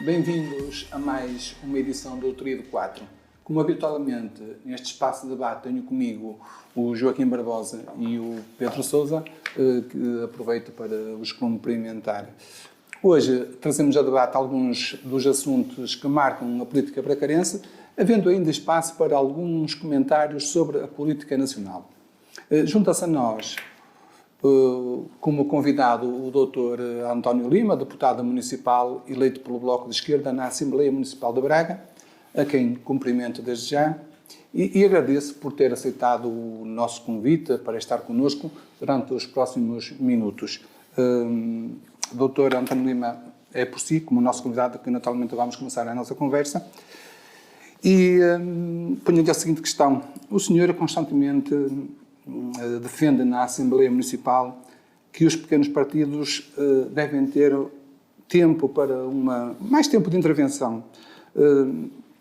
Bem-vindos a mais uma edição do Autoria do 4. Como habitualmente, neste espaço de debate tenho comigo o Joaquim Barbosa e o Pedro Sousa, que aproveito para os cumprimentar. Hoje trazemos a debate alguns dos assuntos que marcam a política bracarense, havendo ainda espaço para alguns comentários sobre a política nacional. Junta-se a nós, como convidado, o Dr. António Lima, deputado municipal eleito pelo Bloco de Esquerda na Assembleia Municipal de Braga, a quem cumprimento desde já e agradeço por ter aceitado o nosso convite para estar connosco durante os próximos minutos. Dr. António Lima, é por si, como nosso convidado, que naturalmente vamos começar a nossa conversa. E ponho-lhe a seguinte questão. O senhor constantemente defende na Assembleia Municipal que os pequenos partidos devem ter tempo para mais tempo de intervenção.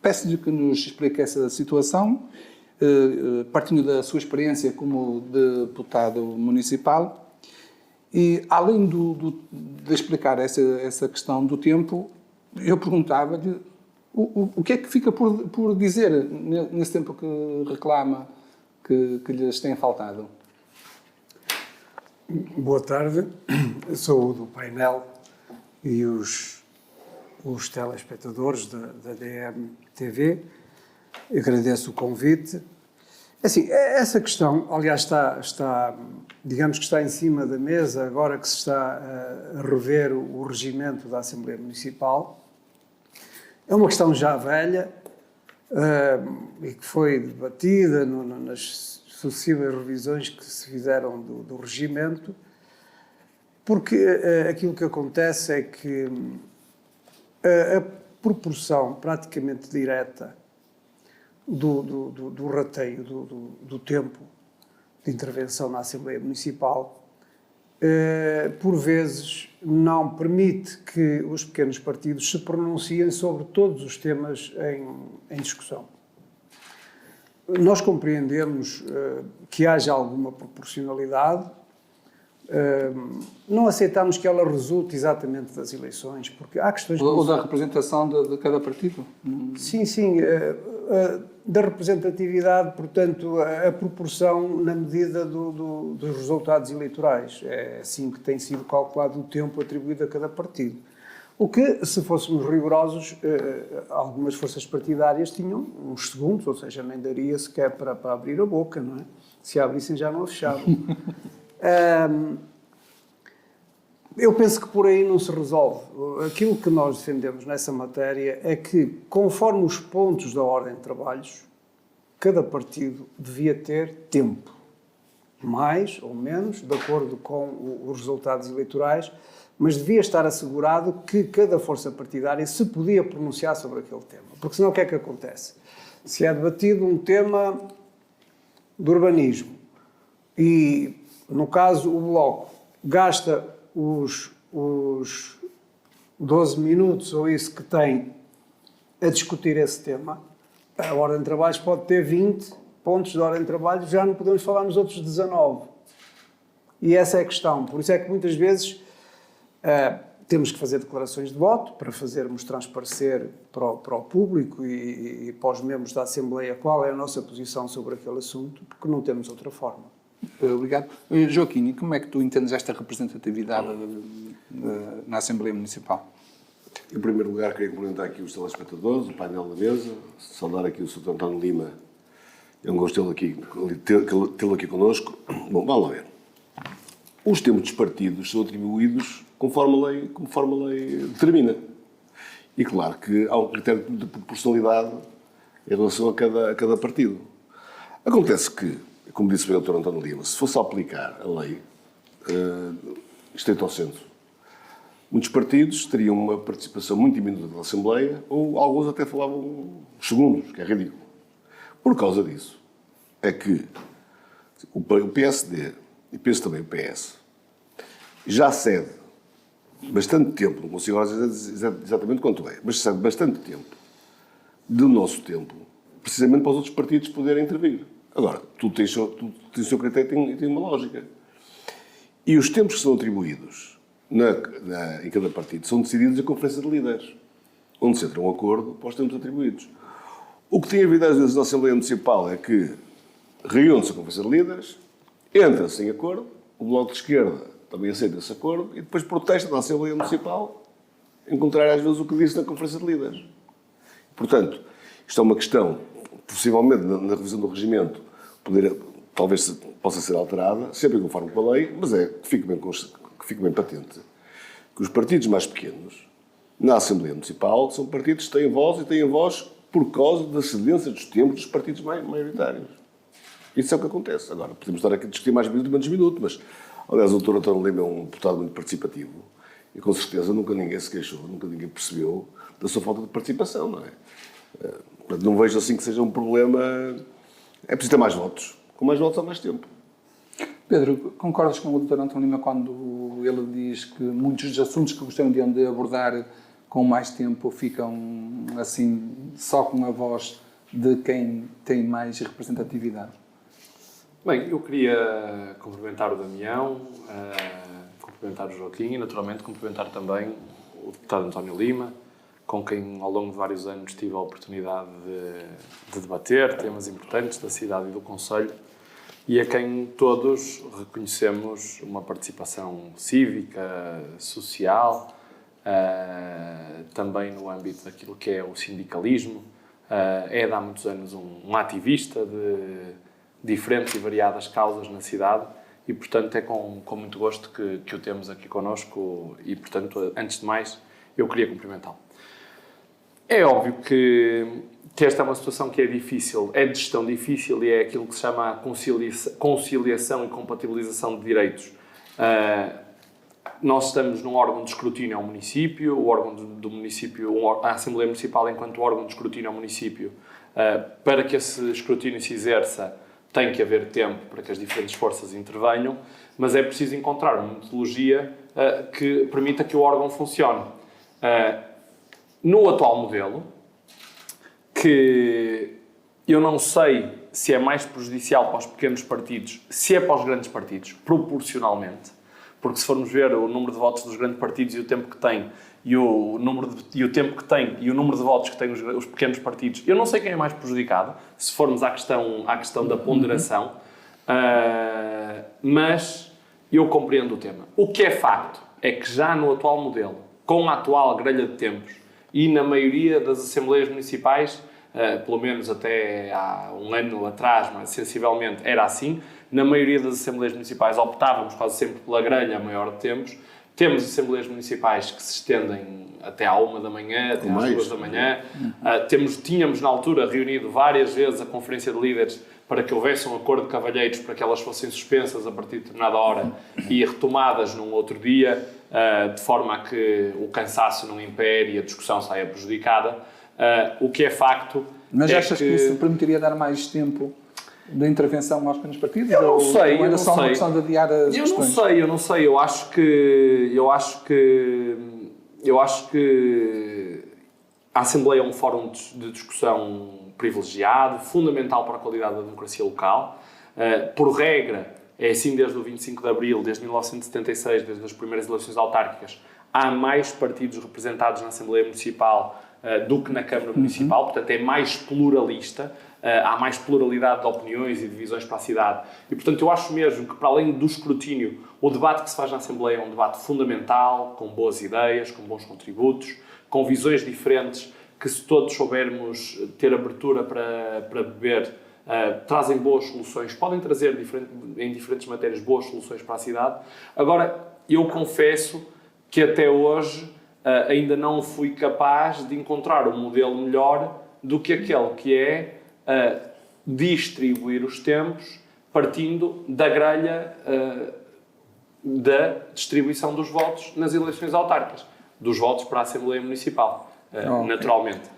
Peço-lhe que nos explique essa situação, partindo da sua experiência como deputado municipal. E, além de explicar essa questão do tempo, eu perguntava-lhe o que é que fica por dizer nesse tempo que reclama que lhes tem faltado. Boa tarde, eu sou o do painel e os telespectadores da DMTV. Eu agradeço o convite. Assim, essa questão, aliás, digamos que está em cima da mesa agora que se está a rever o regimento da Assembleia Municipal. É uma questão já velha e que foi debatida nas sucessivas revisões que se fizeram do regimento, porque aquilo que acontece é que a proporção praticamente direta do rateio do tempo de intervenção na Assembleia Municipal, por vezes não permite que os pequenos partidos se pronunciem sobre todos os temas em discussão. Nós compreendemos que haja alguma proporcionalidade, não aceitamos que ela resulte exatamente das eleições, porque há questões... Ou da representação de cada partido? Sim, da representatividade, portanto, a proporção na medida dos resultados eleitorais. É assim que tem sido calculado o tempo atribuído a cada partido. O que, se fôssemos rigorosos, algumas forças partidárias tinham uns segundos, ou seja, nem daria sequer para abrir a boca, não é? Se a abrissem já não a fechavam. Eu penso que por aí não se resolve. Aquilo que nós defendemos nessa matéria é que, conforme os pontos da ordem de trabalhos, cada partido devia ter tempo, mais ou menos, de acordo com os resultados eleitorais, mas devia estar assegurado que cada força partidária se podia pronunciar sobre aquele tema. Porque senão o que é que acontece? Se é debatido um tema do urbanismo e, no caso, o Bloco gasta os 12 minutos ou isso que tem a discutir esse tema, a ordem de trabalhos pode ter 20 pontos de ordem de trabalho, já não podemos falar nos outros 19. E essa é a questão. Por isso é que muitas vezes temos que fazer declarações de voto para fazermos transparecer para o público e para os membros da Assembleia qual é a nossa posição sobre aquele assunto, porque não temos outra forma. Obrigado. Joaquim, como é que tu entendes esta representatividade na Assembleia Municipal? Em primeiro lugar, queria cumprimentar aqui os telespectadores, o painel da mesa, saudar aqui o Sr. António Lima. É um gosto tê-lo aqui connosco. Bom, vamos lá ver. Os tempos dos partidos são atribuídos conforme a lei determina. E claro que há um critério de proporcionalidade em relação a cada partido. Acontece que, como disse o Dr. António Lima, se fosse aplicar a lei estrito ao centro, muitos partidos teriam uma participação muito diminuta da Assembleia, ou alguns até falavam segundos, que é ridículo. Por causa disso, é que o PSD, e penso também o PS, já cede bastante tempo, não consigo dizer exatamente quanto é, mas cede bastante tempo do nosso tempo, precisamente para os outros partidos poderem intervir. Agora, tudo tem o seu critério e tem uma lógica. E os tempos que são atribuídos em cada partido são decididos em conferência de líderes. onde se entra um acordo para os tempos atribuídos. O que tem havido às vezes na Assembleia Municipal é que reúne-se a Conferência de Líderes, entra-se em acordo, o Bloco de Esquerda também aceita esse acordo e depois protesta na Assembleia Municipal em contrário às vezes o que disse na Conferência de Líderes. Portanto, isto é uma questão, possivelmente na revisão do regimento, talvez possa ser alterada, sempre conforme com a lei, mas que fique bem patente que os partidos mais pequenos, na Assembleia Municipal, são partidos que têm voz e têm voz por causa da cedência dos tempos dos partidos maioritários. Isso é o que acontece. Agora, podemos estar aqui a discutir mais minuto e menos minuto, mas, aliás, o Dr. António Lima é um deputado muito participativo e, com certeza, nunca ninguém se queixou, nunca ninguém percebeu da sua falta de participação, não é? Portanto, não vejo assim que seja um problema. É preciso ter mais votos. Com mais votos há mais tempo. Pedro, concordas com o Dr. António Lima quando ele diz que muitos dos assuntos que gostariam de abordar com mais tempo ficam assim só com a voz de quem tem mais representatividade? Bem, eu queria cumprimentar o Damião, cumprimentar o Joaquim e, naturalmente, cumprimentar também o deputado António Lima, com quem, ao longo de vários anos, tive a oportunidade de debater temas importantes da cidade e do concelho e a quem todos reconhecemos uma participação cívica, social, também no âmbito daquilo que é o sindicalismo. É de há muitos anos um ativista de diferentes e variadas causas na cidade e, portanto, é com muito gosto que o temos aqui connosco e, portanto, antes de mais, eu queria cumprimentá-lo. É óbvio que esta é uma situação que é difícil, é de gestão difícil e é aquilo que se chama a conciliação e compatibilização de direitos. Nós estamos num órgão de escrutínio ao município, o órgão do município, a Assembleia Municipal enquanto órgão de escrutínio ao município, para que esse escrutínio se exerça tem que haver tempo para que as diferentes forças intervenham, mas é preciso encontrar uma metodologia que permita que o órgão funcione. No atual modelo, que eu não sei se é mais prejudicial para os pequenos partidos, se é para os grandes partidos, proporcionalmente, porque se formos ver o número de votos dos grandes partidos e o tempo que têm, e o tempo que têm e o número de votos que têm os pequenos partidos, eu não sei quem é mais prejudicado, se formos à questão da ponderação, mas eu compreendo o tema. O que é facto é que já no atual modelo, com a atual grelha de tempos, e na maioria das Assembleias Municipais, pelo menos até há um ano atrás, mas sensivelmente era assim, na maioria das Assembleias Municipais optávamos quase sempre pela grelha a maior de tempos. Temos Assembleias Municipais que se estendem até à 1 da manhã, até às 2 da manhã. Tínhamos na altura reunido várias vezes a Conferência de Líderes para que houvesse um acordo de cavalheiros para que elas fossem suspensas a partir de determinada hora e retomadas num outro dia, de forma a que o cansaço não impere e a discussão saia prejudicada. O que é facto. Mas achas que isso permitiria dar mais tempo de intervenção aos pequenos partidos? Eu não sei. Ou era só uma questão de adiar as questões? Eu não sei. Eu acho que a Assembleia é um fórum de discussão privilegiado, fundamental para a qualidade da democracia local. Por regra, é assim desde o 25 de Abril, desde 1976, desde as primeiras eleições autárquicas, há mais partidos representados na Assembleia Municipal do que na Câmara Municipal, portanto é mais pluralista, há mais pluralidade de opiniões e de visões para a cidade. E, portanto, eu acho mesmo que, para além do escrutínio, o debate que se faz na Assembleia é um debate fundamental, com boas ideias, com bons contributos, com visões diferentes, que se todos soubermos ter abertura para beber, trazem boas soluções, podem trazer em diferentes matérias boas soluções para a cidade. Agora, eu confesso que até hoje ainda não fui capaz de encontrar um modelo melhor do que aquele que é distribuir os tempos partindo da grelha da distribuição dos votos nas eleições autárquicas, dos votos para a Assembleia Municipal, naturalmente.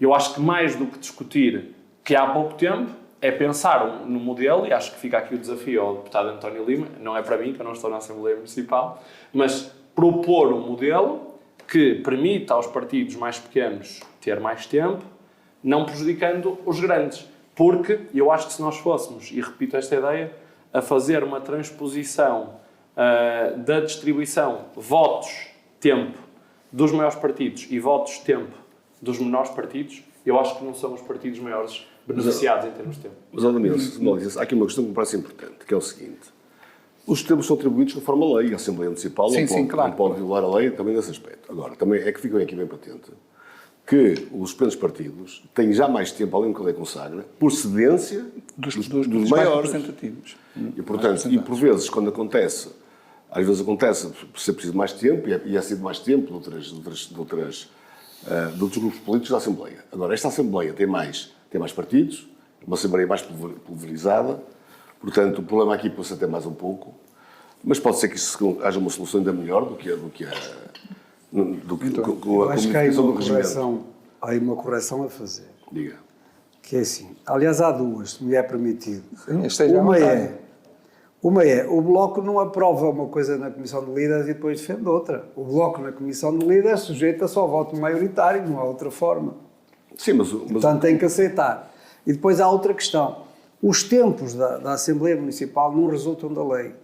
Eu acho que mais do que discutir que há pouco tempo, é pensar no modelo, e acho que fica aqui o desafio ao deputado António Lima, não é para mim, que eu não estou na Assembleia Municipal, mas propor um modelo que permita aos partidos mais pequenos ter mais tempo, não prejudicando os grandes. Porque eu acho que se nós fôssemos, e repito esta ideia, a fazer uma transposição da distribuição votos-tempo dos maiores partidos e votos-tempo dos menores partidos, eu acho que não são os partidos maiores beneficiados em termos de tempo. Mas, Ademir, há aqui uma questão que me parece importante, que é o seguinte. Os tempos são atribuídos conforme a lei, a Assembleia Municipal não pode violar a lei também nesse aspecto. Agora, também é que fica aqui bem patente que os pequenos partidos têm já mais tempo, além do que a lei consagra, por cedência dos maiores. Representativos. E, portanto, e por vezes, quando acontece, às vezes acontece por ser preciso mais tempo, e é sido mais tempo de outros grupos políticos da Assembleia. Agora, esta Assembleia tem mais partidos, uma Assembleia mais pulverizada, portanto, o problema aqui pode ser até mais um pouco, mas pode ser que haja uma solução ainda melhor do que com a acho que há do regimento. Há aí uma correção a fazer. Diga. Que é assim, aliás, há duas, se me é permitido. Sim, Uma é, o Bloco não aprova uma coisa na Comissão de Líderes e depois defende outra. O Bloco na Comissão de Líderes sujeita-se ao voto maioritário, não há outra forma. Sim, mas Portanto, tem que aceitar. E depois há outra questão. Os tempos da Assembleia Municipal não resultam da lei.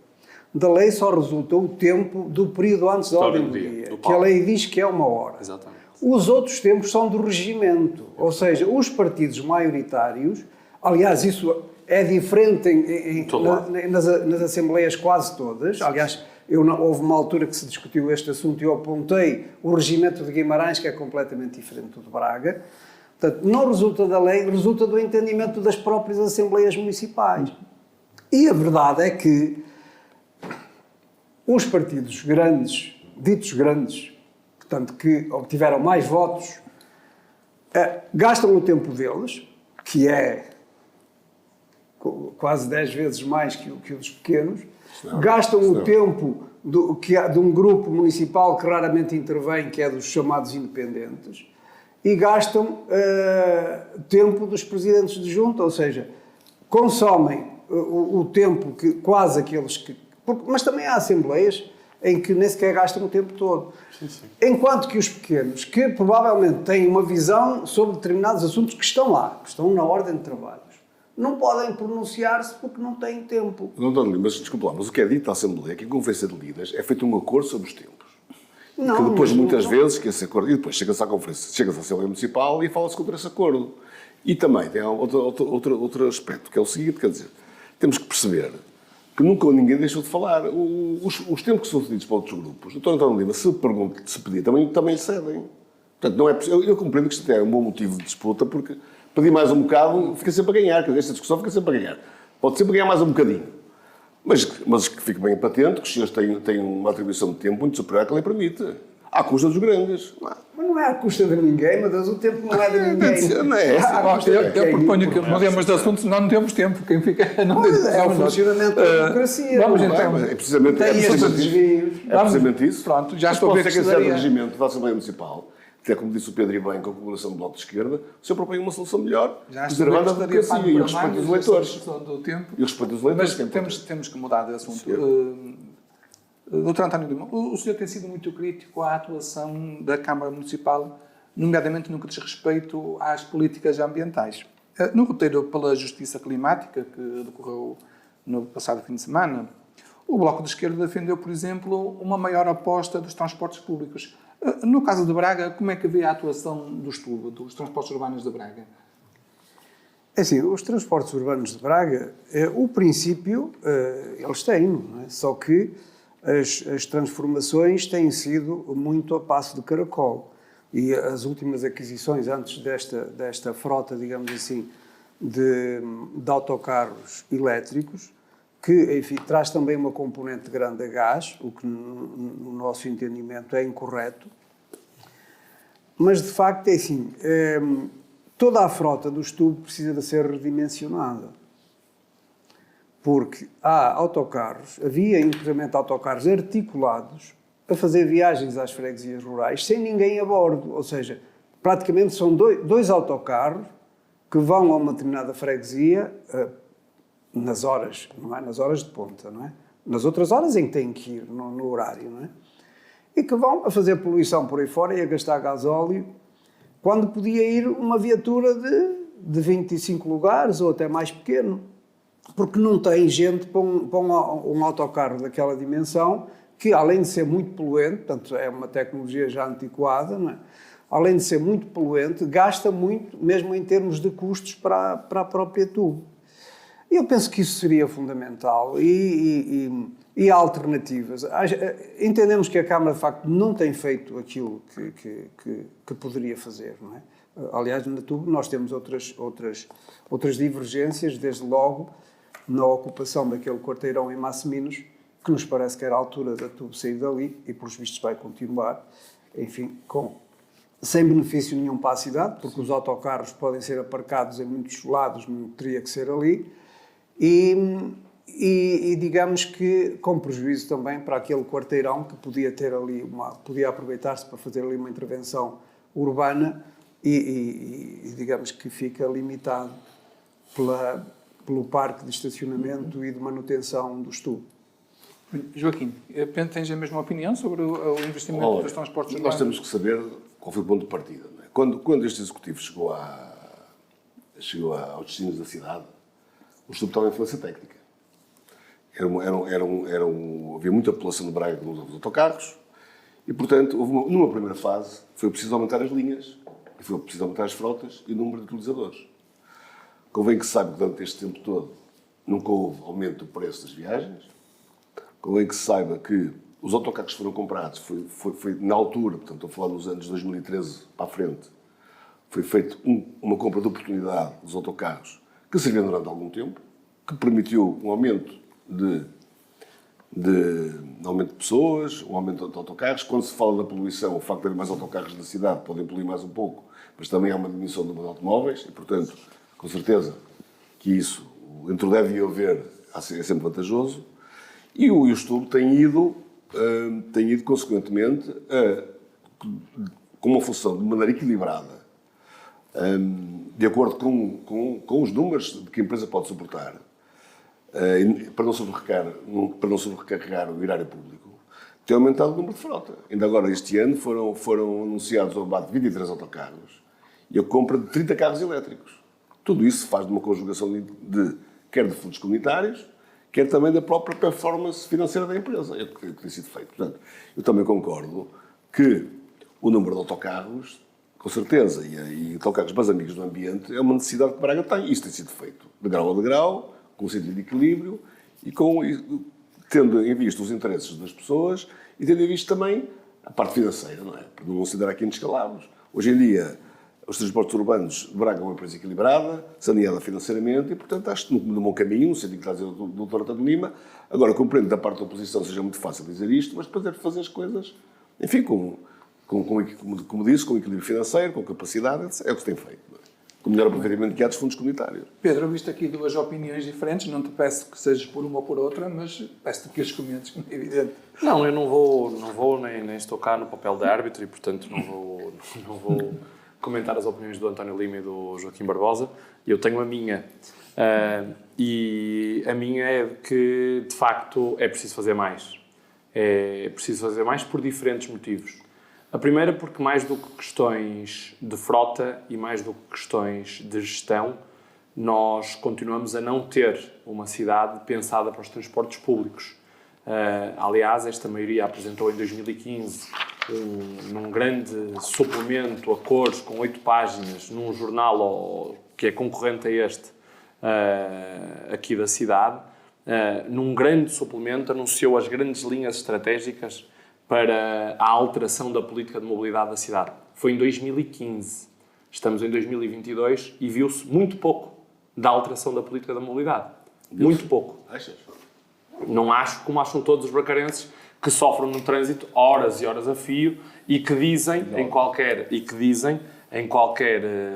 Da lei só resulta o tempo do período antes da ordem do dia, que a lei diz que é 1 hora. Exatamente. Os outros tempos são do regimento, ou seja, os maioritários, aliás, isso é diferente nas assembleias quase todas, aliás, houve uma altura que se discutiu este assunto e eu apontei o regimento de Guimarães, que é completamente diferente do de Braga. Portanto, não resulta da lei, resulta do entendimento das próprias assembleias municipais. E a verdade é que os partidos grandes, ditos grandes, portanto, que obtiveram mais votos, gastam o tempo deles, que é quase 10 vezes mais que o dos pequenos, gastam o tempo de um grupo municipal que raramente intervém, que é dos chamados independentes, e gastam tempo dos presidentes de junta, ou seja, consomem o tempo que quase aqueles que... Mas também há assembleias em que nem sequer gastam o tempo todo. Sim, sim. Enquanto que os pequenos, que provavelmente têm uma visão sobre determinados assuntos que estão lá, que estão na ordem de trabalhos, não podem pronunciar-se porque não têm tempo. Não, mas desculpa lá, mas o que é dito à Assembleia, que em Conferência de Líderes é feito um acordo sobre os tempos. Não, que depois, muitas não. vezes, que esse acordo... E depois chega-se à Conferência, chega-se à Assembleia Municipal e fala-se contra esse acordo. E também tem outro aspecto, que é o seguinte, quer dizer, temos que perceber que nunca ninguém deixou de falar. Os tempos que são cedidos para outros grupos, o Dr. António Lima, se pedir, também cedem. Portanto, não é possível. Eu compreendo que isto é um bom motivo de disputa, porque pedir mais um bocado fica sempre a ganhar. Quer dizer, esta discussão fica sempre a ganhar. Pode sempre ganhar mais um bocadinho. Mas que fique bem patente que os senhores têm uma atribuição de tempo muito superior à que a lei permite. À custa dos grandes. Mas não é à custa de ninguém, mas o tempo não é de ninguém. Não é essa. Eu proponho que mudemos de assunto, senão não temos tempo. Quem fica não tem É o funcionamento da democracia. Vamos então. É precisamente isso. Pronto, já estou a ver que se quiser o regimento da Assembleia Municipal, que é como disse o Pedro e bem, com a colaboração do Bloco de Esquerda, o senhor propõe uma solução melhor, preservando a democracia e o respeito dos eleitores. E o respeito dos eleitores. Mas temos que mudar de assunto. Dr. António Lima, o senhor tem sido muito crítico à atuação da Câmara Municipal, nomeadamente no que diz respeito às políticas ambientais. No roteiro pela Justiça Climática, que decorreu no passado fim de semana, o Bloco de Esquerda defendeu, por exemplo, uma maior aposta dos transportes públicos. No caso de Braga, como é que vê a atuação do estudo dos transportes urbanos de Braga? É assim, os transportes urbanos de Braga, o princípio, eles têm, não é? Só que as transformações têm sido muito a passo de caracol. E as últimas aquisições, antes desta frota, digamos assim, de autocarros elétricos, que, enfim, traz também uma componente grande a gás, o que, no nosso entendimento, é incorreto. Mas, de facto, é assim, toda a frota do tubo precisa de ser redimensionada. Porque havia inclusive autocarros articulados para fazer viagens às freguesias rurais sem ninguém a bordo. Ou seja, praticamente são dois autocarros que vão a uma determinada freguesia nas horas, não é? Nas horas de ponta, não é? Nas outras horas em que têm que ir, no horário, não é? E que vão a fazer poluição por aí fora e a gastar gasóleo, quando podia ir uma viatura de 25 lugares ou até mais pequeno. Porque não tem gente para um autocarro daquela dimensão, que além de ser muito poluente, portanto é uma tecnologia já antiquada, não é? além de ser muito poluente, gasta muito, mesmo em termos de custos para a própria TUB. Eu penso que isso seria fundamental e há alternativas. Entendemos que a Câmara, de facto, não tem feito aquilo que poderia fazer, não é? Aliás, na TUB nós temos outras divergências, desde logo na ocupação daquele quarteirão em Masseminos, que nos parece que era a altura da TUB sair dali e, pelos vistos, vai continuar, enfim, sem benefício nenhum para a cidade, porque os autocarros podem ser aparcados em muitos lados, não teria que ser ali, e digamos que com prejuízo também para aquele quarteirão que podia ter ali podia aproveitar-se para fazer ali uma intervenção urbana e digamos que fica limitado pelo parque de estacionamento e de manutenção do estudo. Joaquim, tens a mesma opinião sobre o investimento dos transportes urbanos? Nós temos que saber qual foi o ponto de partida. Não é? Quando este executivo chegou aos destinos da cidade, o estudo estava em falência técnica. Havia muita população de Braga que não usava os autocarros e, portanto, numa primeira fase, foi preciso aumentar as linhas, e foi preciso aumentar as frotas e o número de utilizadores. Convém que se saiba que durante este tempo todo nunca houve aumento do preço das viagens. Convém que se saiba que os autocarros que foram comprados foi na altura, portanto, estou a falar nos anos 2013 para a frente, foi feita uma compra de oportunidade dos autocarros que serviam durante algum tempo, que permitiu um aumento aumento de pessoas, um aumento de autocarros. Quando se fala da poluição, o facto de haver mais autocarros na cidade podem poluir mais um pouco, mas também há uma diminuição do número de automóveis e, portanto, com certeza que isso, entre o deve e o haver, é sempre vantajoso. E o estudo tem ido consequentemente, com uma função de maneira equilibrada, de acordo com os números de que a empresa pode suportar, para não sobrecarregar o erário público, tem aumentado o número de frota. Ainda agora, este ano, foram anunciados o abate de 23 autocarros e a compra de 30 carros elétricos. Tudo isso se faz de uma conjugação quer de fundos comunitários, quer também da própria performance financeira da empresa. É o que tem sido feito. Portanto, eu também concordo que o número de autocarros, com certeza, e autocarros mais amigos do ambiente, é uma necessidade que Braga tem. Isso tem sido feito de grau a degrau, com um sentido de equilíbrio e tendo em vista os interesses das pessoas e tendo em vista também a parte financeira, não é? Para não considerar aqui inescaláveis. Hoje em dia, os transportes urbanos de Braga é uma empresa equilibrada, saneada financeiramente e, portanto, acho que no bom caminho, no sentido que está a dizer o Dr. António Lima. Agora, compreendo da parte da oposição seja muito fácil dizer isto, mas depois é fazer as coisas, enfim, como disse, com equilíbrio financeiro, com capacidade, é o que se tem feito. Não é? Com o melhor aproveitamento que há dos fundos comunitários. Pedro, visto aqui duas opiniões diferentes, não te peço que sejas por uma ou por outra, mas peço-te que as comentes, como é evidente. Não, eu não vou nem estou cá no papel de árbitro e, portanto, não vou comentar as opiniões do António Lima e do Joaquim Barbosa. Eu tenho a minha. E a minha é que, de facto, é preciso fazer mais. É preciso fazer mais por diferentes motivos. A primeira porque mais do que questões de frota e mais do que questões de gestão, nós continuamos a não ter uma cidade pensada para os transportes públicos. Aliás, esta maioria apresentou em 2015 num grande suplemento a cores com 8 páginas num jornal que é concorrente a este aqui da cidade. Num grande suplemento anunciou as grandes linhas estratégicas para a alteração da política de mobilidade da cidade. Foi em 2015. Estamos em 2022 e viu-se muito pouco da alteração da política da mobilidade. Muito pouco. Achas? Não acho, como acham todos os bracarenses, que sofrem no trânsito horas e horas a fio e que dizem em qualquer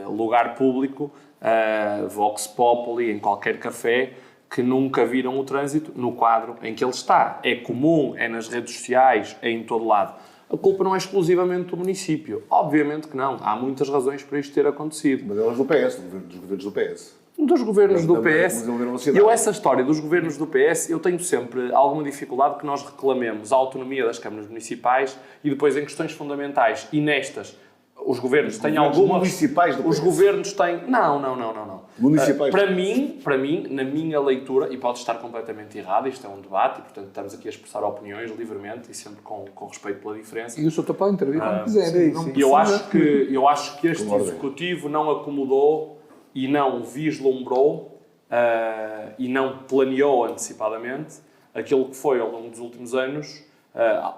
lugar público, Vox Populi, em qualquer café, que nunca viram o trânsito no quadro em que ele está. É comum, é nas redes sociais, é em todo lado. A culpa não é exclusivamente do município. Obviamente que não. Há muitas razões para isto ter acontecido. Mas elas do PS, dos governos do PS. Dos governos do PS. Eu essa história dos governos do PS, eu tenho sempre alguma dificuldade que nós reclamemos a autonomia das câmaras municipais e depois em questões fundamentais e nestas Os governos têm governos alguma... municipais do Os PS. governos têm... Não. Municipais. Para mim, na minha leitura, e pode estar completamente errado, isto é um debate, e portanto estamos aqui a expressar opiniões livremente e sempre com respeito pela diferença. E o senhor pode intervir quando quiser. sim, Não sim. E eu precisa- acho que este Concordo. Executivo não acomodou e não vislumbrou e não planeou antecipadamente aquilo que foi ao longo dos últimos anos,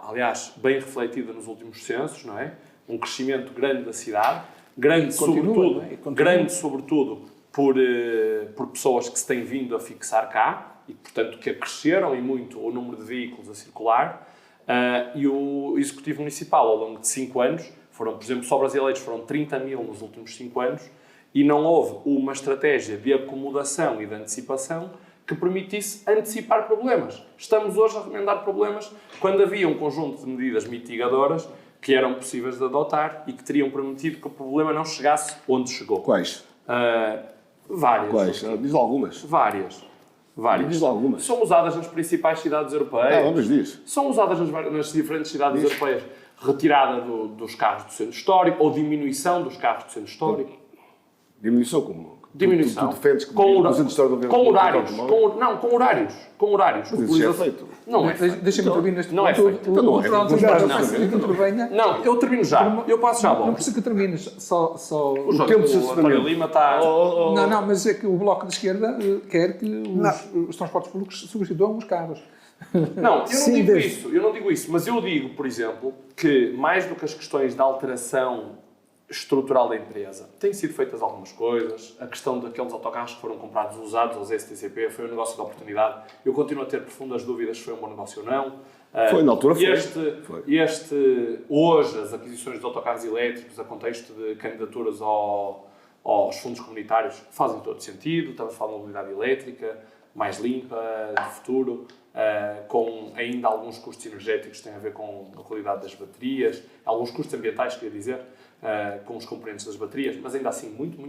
aliás, bem refletido nos últimos censos, não é? Um crescimento grande da cidade, grande Continua, sobretudo, não é? E continua. grande sobretudo por pessoas que se têm vindo a fixar cá e, portanto, que acresceram e muito o número de veículos a circular. E o Executivo Municipal, ao longo de 5 anos, foram, por exemplo, só brasileiros foram 30 mil nos últimos 5 anos, e não houve uma estratégia de acomodação e de antecipação que permitisse antecipar problemas. Estamos hoje a remendar problemas quando havia um conjunto de medidas mitigadoras que eram possíveis de adotar e que teriam permitido que o problema não chegasse onde chegou. Quais? Várias. Quais? Diz algumas. Várias. Diz algumas. São usadas nas principais cidades europeias. Mas diz. São usadas nas diferentes cidades europeias. Retirada dos carros do centro histórico ou diminuição dos carros do centro histórico. Diminuição como? Diminuição. Tu defendes que com, o centro histórico não com deve- horários. não Com horários. Mas isso já é feito. Não é feito. Deixa-me intervir neste Não é ponto. feito. Então não é. Pronto, Não, não precisa que intervenha. Não, eu termino já. Eu passo já a Não bola. precisa que termines. Só... O tempo de António estacionamento. Lima está... Não, mas é que o Bloco de Esquerda quer que os transportes públicos substituam os carros. Não, eu não Sim, digo desde- isso. Eu não digo isso. Mas eu digo, por exemplo, que mais do que as questões de alteração estrutural da empresa, têm sido feitas algumas coisas. A questão daqueles autocarros que foram comprados usados aos STCP foi um negócio de oportunidade. Eu continuo a ter profundas dúvidas se foi um bom negócio ou não. Foi, na altura foi. Hoje, as aquisições de autocarros elétricos a contexto de candidaturas aos fundos comunitários fazem todo sentido. Estamos a falar de mobilidade elétrica, mais limpa, de futuro, com ainda alguns custos energéticos que têm a ver com a qualidade das baterias, alguns custos ambientais, queria dizer, com os componentes das baterias, mas ainda assim muito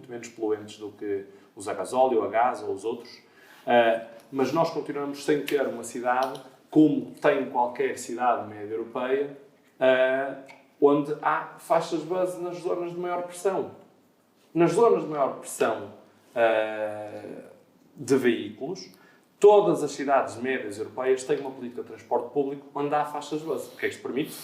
menos poluentes do que os a gasóleo, a gás ou os outros. Mas nós continuamos sem ter uma cidade, como tem qualquer cidade média europeia, onde há faixas base nas zonas de maior pressão. Nas zonas de maior pressão de veículos, todas as cidades médias europeias têm uma política de transporte público onde há faixas base. Porque isto permite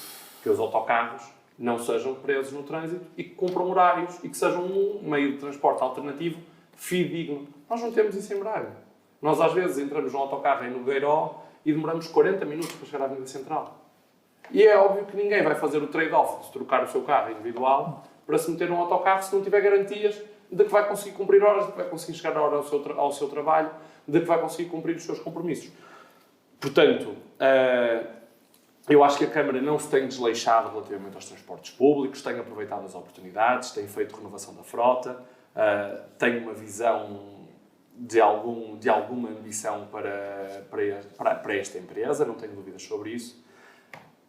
que os autocarros não sejam presos no trânsito e que cumpram horários e que sejam um meio de transporte alternativo fidedigno. Nós não temos isso em Braga. Nós às vezes entramos num autocarro em Nogueiró e demoramos 40 minutos para chegar à Avenida Central. E é óbvio que ninguém vai fazer o trade-off de trocar o seu carro individual para se meter num autocarro se não tiver garantias de que vai conseguir cumprir horas, de que vai conseguir chegar à hora ao seu trabalho, de que vai conseguir cumprir os seus compromissos. Portanto, eu acho que a Câmara não se tem desleixado relativamente aos transportes públicos, tem aproveitado as oportunidades, tem feito renovação da frota, tem uma visão de alguma ambição para esta empresa, não tenho dúvidas sobre isso.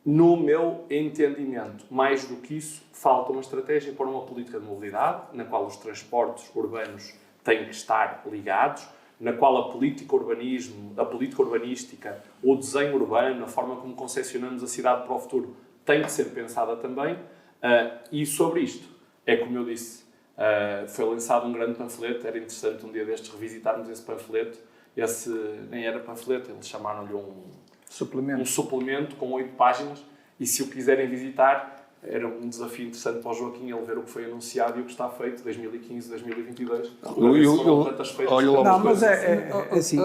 No meu entendimento, mais do que isso, falta uma estratégia para uma política de mobilidade, na qual os transportes urbanos têm que estar ligados, na qual a política urbanística, o desenho urbano, a forma como concepcionamos a cidade para o futuro, tem que ser pensada também. E sobre isto, é como eu disse, foi lançado um grande panfleto, era interessante um dia destes revisitarmos esse panfleto. Esse nem era panfleto, eles chamaram-lhe um suplemento com 8 páginas, e se o quiserem visitar, era um desafio interessante para o Joaquim ele ver o que foi anunciado e o que está feito 2015, 2022. Olha lá Não, uma mas coisa. é assim, se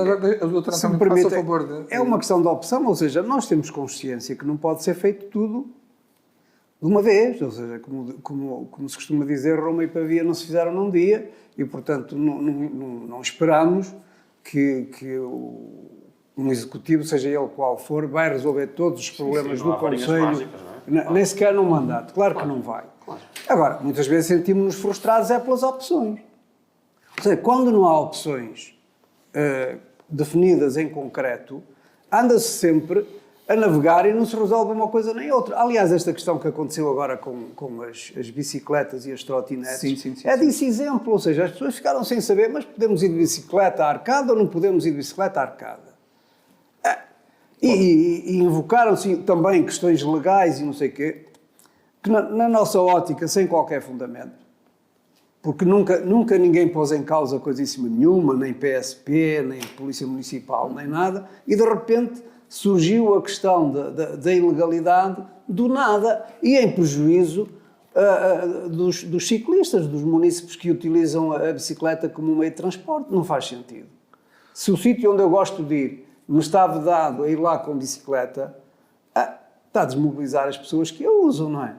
me Faça permite, favor de... é uma questão de opção, ou seja, nós temos consciência que não pode ser feito tudo de uma vez, ou seja, como se costuma dizer, Roma e Pavia não se fizeram num dia, e portanto não esperamos que um executivo, seja ele qual for, vai resolver todos os problemas do Conselho, nem sequer num mandato. Claro que não vai. Claro. Agora, muitas vezes sentimos-nos frustrados pelas opções. Ou seja, quando não há opções definidas em concreto, anda-se sempre a navegar e não se resolve uma coisa nem outra. Aliás, esta questão que aconteceu agora com as bicicletas e as trotinetes é disso exemplo. Ou seja, as pessoas ficaram sem saber, mas podemos ir de bicicleta à arcada ou não podemos ir de bicicleta à arcada? E invocaram-se também questões legais e não sei o quê. que na nossa ótica, sem qualquer fundamento, porque nunca ninguém pôs em causa coisíssima nenhuma, nem PSP, nem Polícia Municipal, nem nada, e de repente surgiu a questão da ilegalidade do nada e em prejuízo dos ciclistas, dos munícipes que utilizam a bicicleta como meio de transporte. Não faz sentido. Se o sítio onde eu gosto de ir me está vedado a ir lá com bicicleta, está a desmobilizar as pessoas que a usam, não é?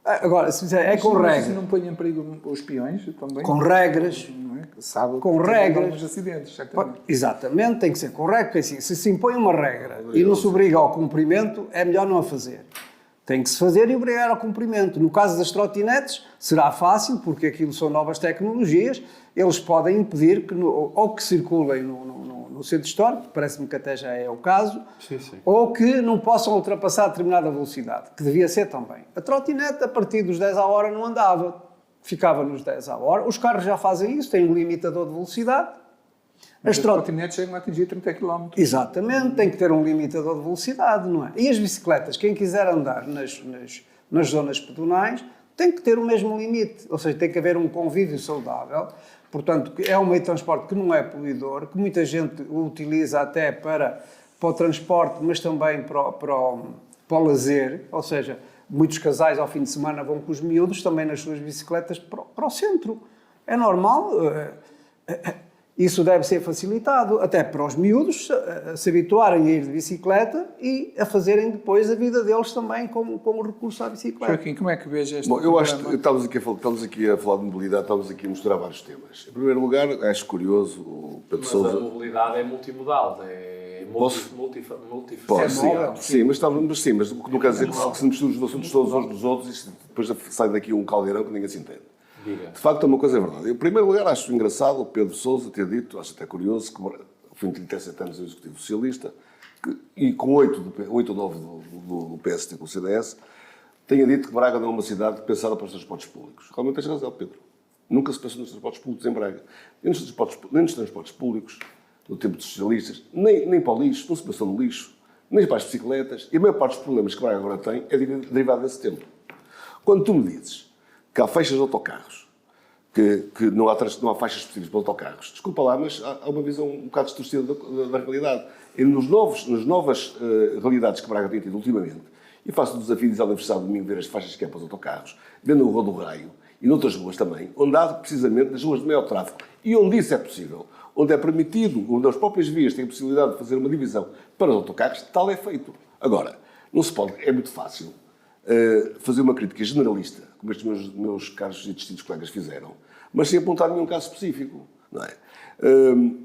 Agora, se fizer, é com regras. Não põe em perigo os peões também? Com regras. Não é? Sabe com que regras. alguns acidentes, certamente. Exatamente, tem que ser com regras. Porque assim, se se impõe uma regra e não se obriga ao cumprimento, é melhor não a fazer. Tem que se fazer e obrigar ao cumprimento. No caso das trotinetes, será fácil, porque aquilo são novas tecnologias, eles podem impedir que, ou que circulem no centro histórico, parece-me que até já é o caso, Sim, sim. ou que não possam ultrapassar determinada velocidade, que devia ser também. A trotinete, a partir dos 10 à hora, não andava, ficava nos 10 à hora. Os carros já fazem isso, têm um limitador de velocidade. As trotinetes chegam a atingir 30 km. Exatamente, tem que ter um limitador de velocidade, não é? E as bicicletas, quem quiser andar nas zonas pedonais, tem que ter o mesmo limite, ou seja, tem que haver um convívio saudável. Portanto, é um meio de transporte que não é poluidor, que muita gente o utiliza até para o transporte, mas também para o lazer, ou seja, muitos casais ao fim de semana vão com os miúdos também nas suas bicicletas para o centro. É normal, isso deve ser facilitado, até para os miúdos se habituarem a ir de bicicleta e a fazerem depois a vida deles também com o recurso à bicicleta. Joaquim, como é que vês este Bom, eu acho que problema? estamos aqui a falar de mobilidade, estamos aqui a misturar vários temas. Em primeiro lugar, acho curioso o Pedro Mas Sousa. a mobilidade é multimodal, é Posso? Sim, mas o que não quer dizer que se misturem os assuntos todos uns dos outros e depois sai daqui um caldeirão que ninguém se entende. Diga. De facto, uma coisa é verdade. Em primeiro lugar, acho engraçado o Pedro Sousa ter dito, acho até curioso, que ao fim de 37 anos do Executivo Socialista, e com 8 ou 9 do PST com o CDS, tenha dito que Braga não é uma cidade pensada para os transportes públicos. Realmente tens razão, Pedro. Nunca se pensou nos transportes públicos em Braga. Nem nos transportes públicos, no tempo dos socialistas, nem para o lixo, não se pensou no lixo, nem para as bicicletas, e a maior parte dos problemas que Braga agora tem é derivado desse tempo. Quando tu me dizes que há faixas de autocarros, que não há faixas específicas para autocarros, desculpa lá, mas há uma visão um bocado distorcida da realidade. E nas novas realidades que Braga tem tido ultimamente, e faço o desafio de ir à Universidade de domingo ver as faixas que é para os autocarros, vendo a Rua do Raio e noutras ruas também, onde há precisamente nas ruas de maior tráfego, e onde isso é possível, onde é permitido, onde as próprias vias têm a possibilidade de fazer uma divisão para os autocarros, tal é feito. Agora, não se pode, é muito fácil fazer uma crítica generalista, como estes meus caros e distintos colegas fizeram, mas sem apontar nenhum caso específico, não é?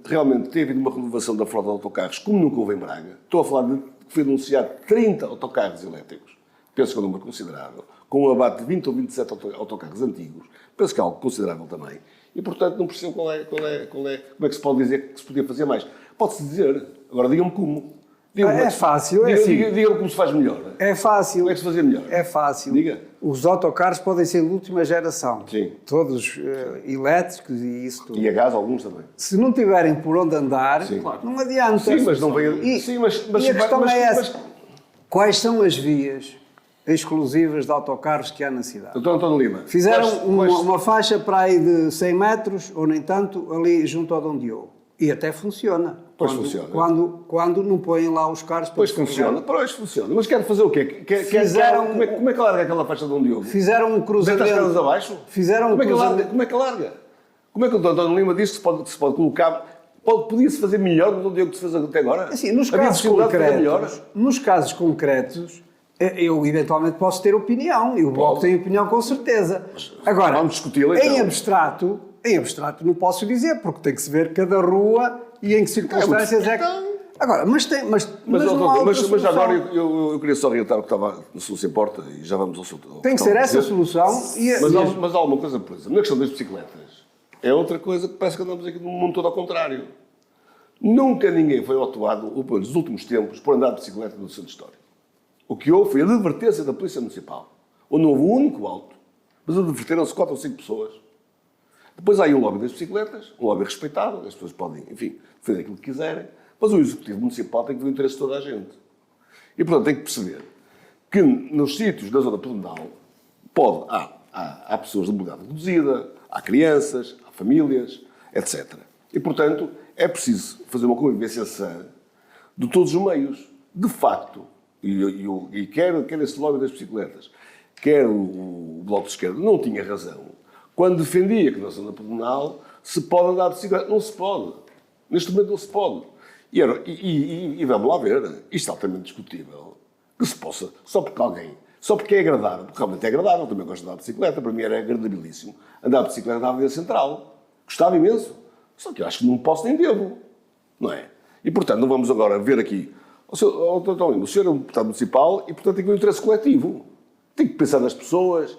Realmente teve uma renovação da frota de autocarros, como nunca houve em Braga. Estou a falar de que foi anunciado 30 autocarros elétricos, penso que é um número considerável, com um abate de 20 ou 27 autocarros antigos, penso que é algo considerável também, e portanto não percebo como é que se pode dizer que se podia fazer mais. Pode-se dizer, agora digam-me como. É fácil, é assim. Diga-me como se faz melhor. É fácil. Como é que se fazia melhor? É fácil. Diga. Os autocarros podem ser de última geração. Sim. Todos elétricos e isso tudo. E a gás, alguns também. Se não tiverem por onde andar, Sim. não adianta. Sim, mas não veio. E, Sim, mas e a questão é essa. mas- Quais são as vias exclusivas de autocarros que há na cidade? Doutor António Lima. Fizeram quais- uma faixa para aí de 100 metros, ou nem tanto, ali junto ao Dom Diogo. E até funciona. Pois funciona. Quando não põem lá os carros para Pois descarregar. funciona, pois funciona. Mas quer fazer o quê? Fizeram- Como é que larga aquela faixa de um Diogo? Fizeram um Dentro das cruzamento. casas abaixo? Fizeram um Como é que cruzamento. larga? Como é que larga? Como é que o Dr. António Lima disse que se pode colocar... Podia-se fazer melhor do que o Diogo que se fez até agora? Assim, nos Havia casos possibilidade de fazer melhor? concretos, eu eventualmente posso ter opinião, e o Bloco tem opinião com certeza. Agora, vamos discuti-la, então. em abstrato não posso dizer, porque tem que se ver cada rua e em que circunstâncias é que... Agora, mas não há outra Mas agora solução. eu queria só orientar o que estava, se não se importa, e já vamos ao seu... Tem que ser essa a solução. Mas há uma coisa, por exemplo, na questão das bicicletas, é outra coisa que parece que andamos aqui num mundo todo ao contrário. Nunca ninguém foi autuado, ou pelo menos nos últimos tempos, por andar de bicicleta no centro histórico. O que houve foi a advertência da Polícia Municipal, onde não houve um único auto, mas adverteram-se 4 ou 5 pessoas. Depois há aí o lobby das bicicletas, um lobby respeitável, as pessoas podem, enfim, defender aquilo que quiserem, mas o Executivo Municipal tem que ver o interesse de toda a gente. E, portanto, tem que perceber que nos sítios da zona pedonal, há pessoas de mobilidade reduzida, há crianças, há famílias, etc. E, portanto, é preciso fazer uma convivência sã de todos os meios. De facto, e quer esse lobby das bicicletas, quer o Bloco de Esquerda, não tinha razão quando defendia que na zona pedonal se pode andar de bicicleta. Não se pode. Neste momento não se pode. E vamos lá ver, isto é altamente discutível, que se possa, só porque é agradável, porque realmente é agradável, também gosto de andar de bicicleta, para mim era agradabilíssimo andar de bicicleta na Avenida Central. Gostava imenso. Só que eu acho que não posso nem devo. Não é? E, portanto, não vamos agora ver aqui. O senhor é um deputado municipal e, portanto, tem que ter um interesse coletivo. Tem que pensar nas pessoas,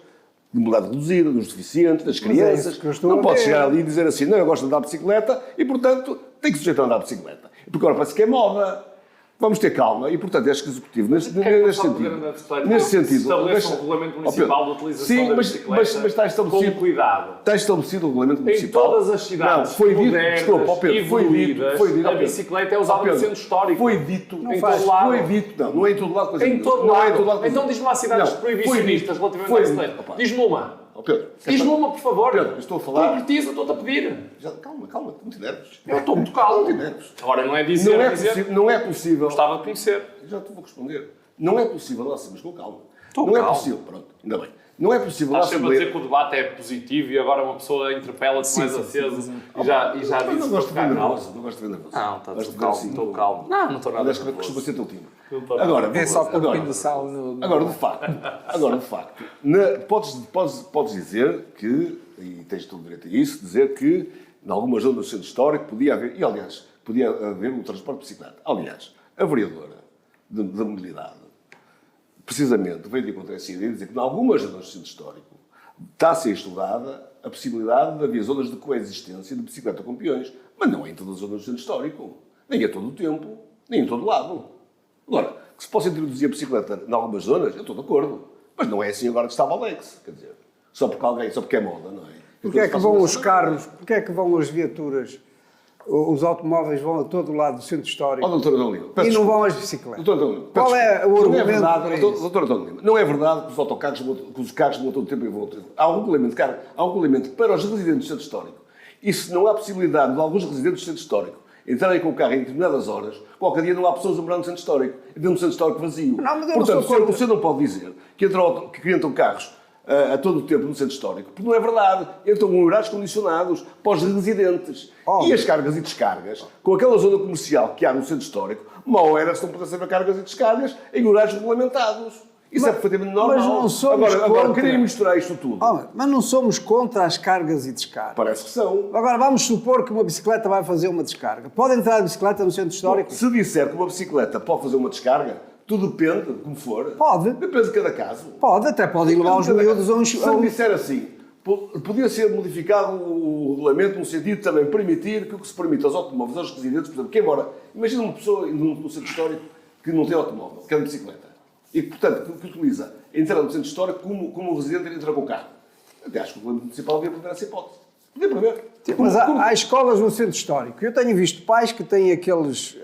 de mobilidade reduzida, dos deficientes, das crianças. Não pode chegar ali e dizer assim, não, eu gosto de andar de bicicleta e, portanto, tem que sujeitar a andar de bicicleta. Porque agora parece que é moda. Vamos ter calma e, portanto, acho que o Executivo, neste sentido... Estabeleça um regulamento municipal de utilização da bicicleta mas está estabelecido, com cuidado. Está estabelecido o regulamento municipal. Em todas as cidades modernas e evoluídas, a bicicleta é usada no centro histórico. Foi dito... Em todo lado. Foi dito, não é em todo lado. Em todo lado. Então diz-me lá cidades proibicionistas relativamente à bicicleta. Diz-me uma. Diz-me uma, por favor. Pedro, estou a falar... Concretiza, estou-te a pedir. Calma, não te nervos. Eu estou muito calmo. Agora não é dizer... Não é possível... Gostava de conhecer. Já te vou responder. Não é possível, nós mas com calma. Estou não calmo. É possível, pronto, ainda bem. Não é possível... Estás sempre a dizer que o debate é positivo e agora uma pessoa interpela-te mais aceso e já disse... Não gosto de ver nervoso. Não estou calmo. Não estou nada nervoso. Costuma ser teu time. Agora, é só com o pinho de sal no... Agora, de facto, podes dizer que, e tens todo o direito a isso, dizer que em algumas zonas do centro histórico podia haver, e aliás, podia haver um transporte de bicicleta. Aliás, a vereadora da mobilidade, precisamente, veio de encontrar essa ideia e dizer que em algumas zonas do centro histórico está a ser estudada a possibilidade de haver zonas de coexistência de bicicleta com peões, mas não é em todas as zonas do centro histórico, nem a todo o tempo, nem em todo o lado. Agora, que se possa introduzir a bicicleta em algumas zonas, eu estou de acordo. Mas não é assim agora que estava Alex, quer dizer, só porque é moda, não é? Porque é que vão os carros, porque é que vão as viaturas, os automóveis vão a todo lado do centro histórico Doutor Adão Lima, e não vão as bicicletas? Doutor Adão Lima, qual é o argumento para isso? Doutor Adão Lima, não é verdade que os autocarros, que os carros vão todo o tempo e vão todo o tempo. Há um regulamento para os residentes do centro histórico. E se não há possibilidade de alguns residentes do centro histórico entrarem com o carro em determinadas horas, qualquer dia não há pessoas a morar no centro histórico. Dentro do centro histórico vazio. Portanto, você não pode dizer que entram carros a todo o tempo no centro histórico, porque não é verdade. Entram em horários condicionados para os residentes. E as cargas e descargas, com aquela zona comercial que há no centro histórico, mal era se não pudesse haver cargas e descargas em horários regulamentados. Isso é perfeitamente normal. Mas não somos agora querem misturar isto tudo. Mas não somos contra as cargas e descargas. Parece que são. Agora, vamos supor que uma bicicleta vai fazer uma descarga. Pode entrar a bicicleta no centro histórico? Se disser que uma bicicleta pode fazer uma descarga, tudo depende de como for. Pode. Depende de cada caso. Pode, até pode ir levar os miúdos a um... Se me disser assim, podia ser modificado o regulamento no sentido de também permitir que o que se permite aos automóveis, aos residentes, por exemplo, que embora, imagina uma pessoa no centro histórico que não tem automóvel, que anda de bicicleta, e que, portanto, que utiliza entrar no centro histórico como residente entra com o carro. Até acho que o regulamento municipal devia prever essa hipótese. Podia prever. Mas há escolas no centro histórico. Eu tenho visto pais que têm aqueles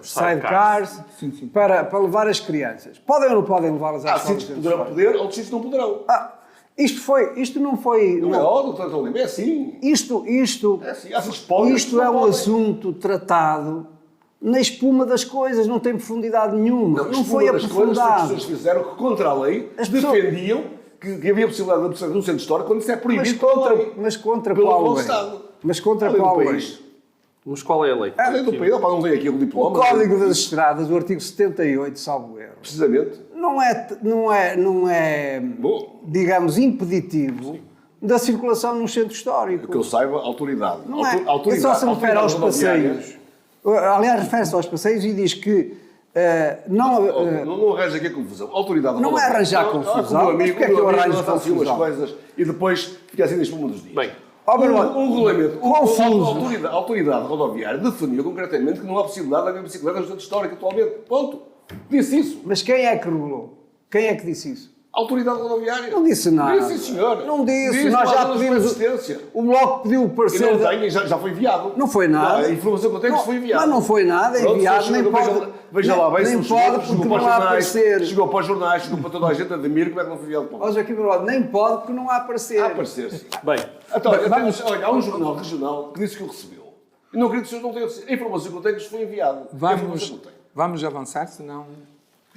sidecars para levar as crianças. Podem ou não podem levá-las às escolas? Sítios poderão poder, outros sítios não poderão. Isto não foi... Não é óbvio, doutor Lima, é assim. Isto É assim. Isto é um assunto tratado na espuma das coisas, não tem profundidade nenhuma. Não foi aprofundado. As pessoas fizeram que contra a lei defendiam que havia possibilidade de absorver no centro histórico quando isso é proibido mas contra qual lei? Mas contra qual lei? Mas qual é a lei? A lei do país, não vem aqui o diploma. O Código das Estradas, o artigo 78, salvo erro. Precisamente. Não é digamos, impeditivo da circulação no centro histórico. Que eu saiba, autoridade. Não é. Ele só se refere aos passeios. Aliás, refere-se aos passeios e diz que não arranja aqui a confusão. Autoridade não é arranjar confusão. Mas porque é que eu arranjo confusão? Umas coisas e depois fica assim na espuma dos dias. Bem, um regulamento. A autoridade rodoviária definiu concretamente que não há possibilidade de haver bicicletas no centro histórico atualmente. Ponto. Disse isso. Mas quem é que regulou? Quem é que disse isso? Autoridade rodoviária. Não disse nada. Disse, sim, senhor. Não disse. Disse, Nós já não há pedimos. assistência. O Bloco pediu o Eu parecer. não tenho, já foi enviado. Não foi nada. A informação que eu tenho é que foi enviado. Mas não foi nada Pronto, enviado, nem veja- pode. Veja lá, bem, nem se pode, chegou porque para não os há jornais, parecer. chegou para os jornais, chegou para toda a gente, admiro como é que não foi enviado para Ó, Joaquim Barbosa, nem pode, porque não há parecer. a aparecer, sim. Bem, Então, vamos- olha, há um jornal regional que disse que o recebeu. E não acredito que o senhor não tenha. A informação que eu tenho é que foi enviado. A informação que eu tenho. Vamos avançar, senão...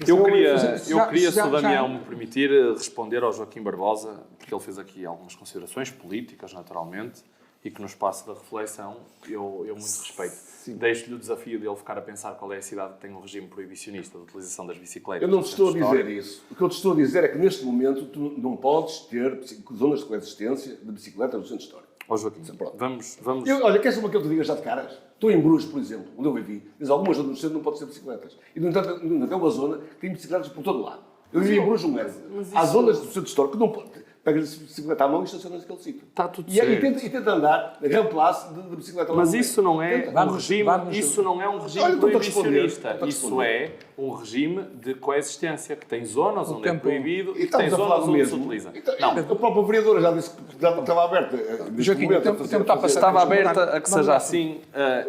eu queria, Já- se o Daniel já- me permitir, responder ao Joaquim Barbosa, porque ele fez aqui algumas considerações políticas, naturalmente, e que no espaço da reflexão eu muito respeito. Deixo-lhe o desafio de ele ficar a pensar qual é a cidade que tem um regime proibicionista de utilização das bicicletas. Eu não te no estou a centro dizer histórico. isso. O que eu te estou a dizer é que neste momento tu não podes ter zonas de coexistência de bicicletas no centro histórico. Ó Joaquim, vamos... Olha, queres uma que eu te diga já de caras? Estou em Bruges, por exemplo, onde eu vivi. Diz algumas zonas do centro não pode ter bicicletas. E, no entanto, é uma zona que tem bicicletas por todo lado. Eu vivi em Bruges um ano. Há zonas do centro histórico que não pode. Pegas a bicicleta à mão e estacionas naquele sítio. Está tudo E certo. tenta andar na Grand Place de bicicleta. Mas lá no isso meio. não é Tenta. um regime, isso não é um regime Olha, estou-te a proibicionista. responder. Isso é um regime de coexistência, que tem zonas onde é tempo- proibido E e que tem estamos a falar zonas do onde se mesmo. utiliza. Então, Não, a própria vereadora já disse que já estava aberta. neste Joaquim, momento, o tempo a está a passar. estava Vamos aberta mudar. a que Vamos seja lá. assim.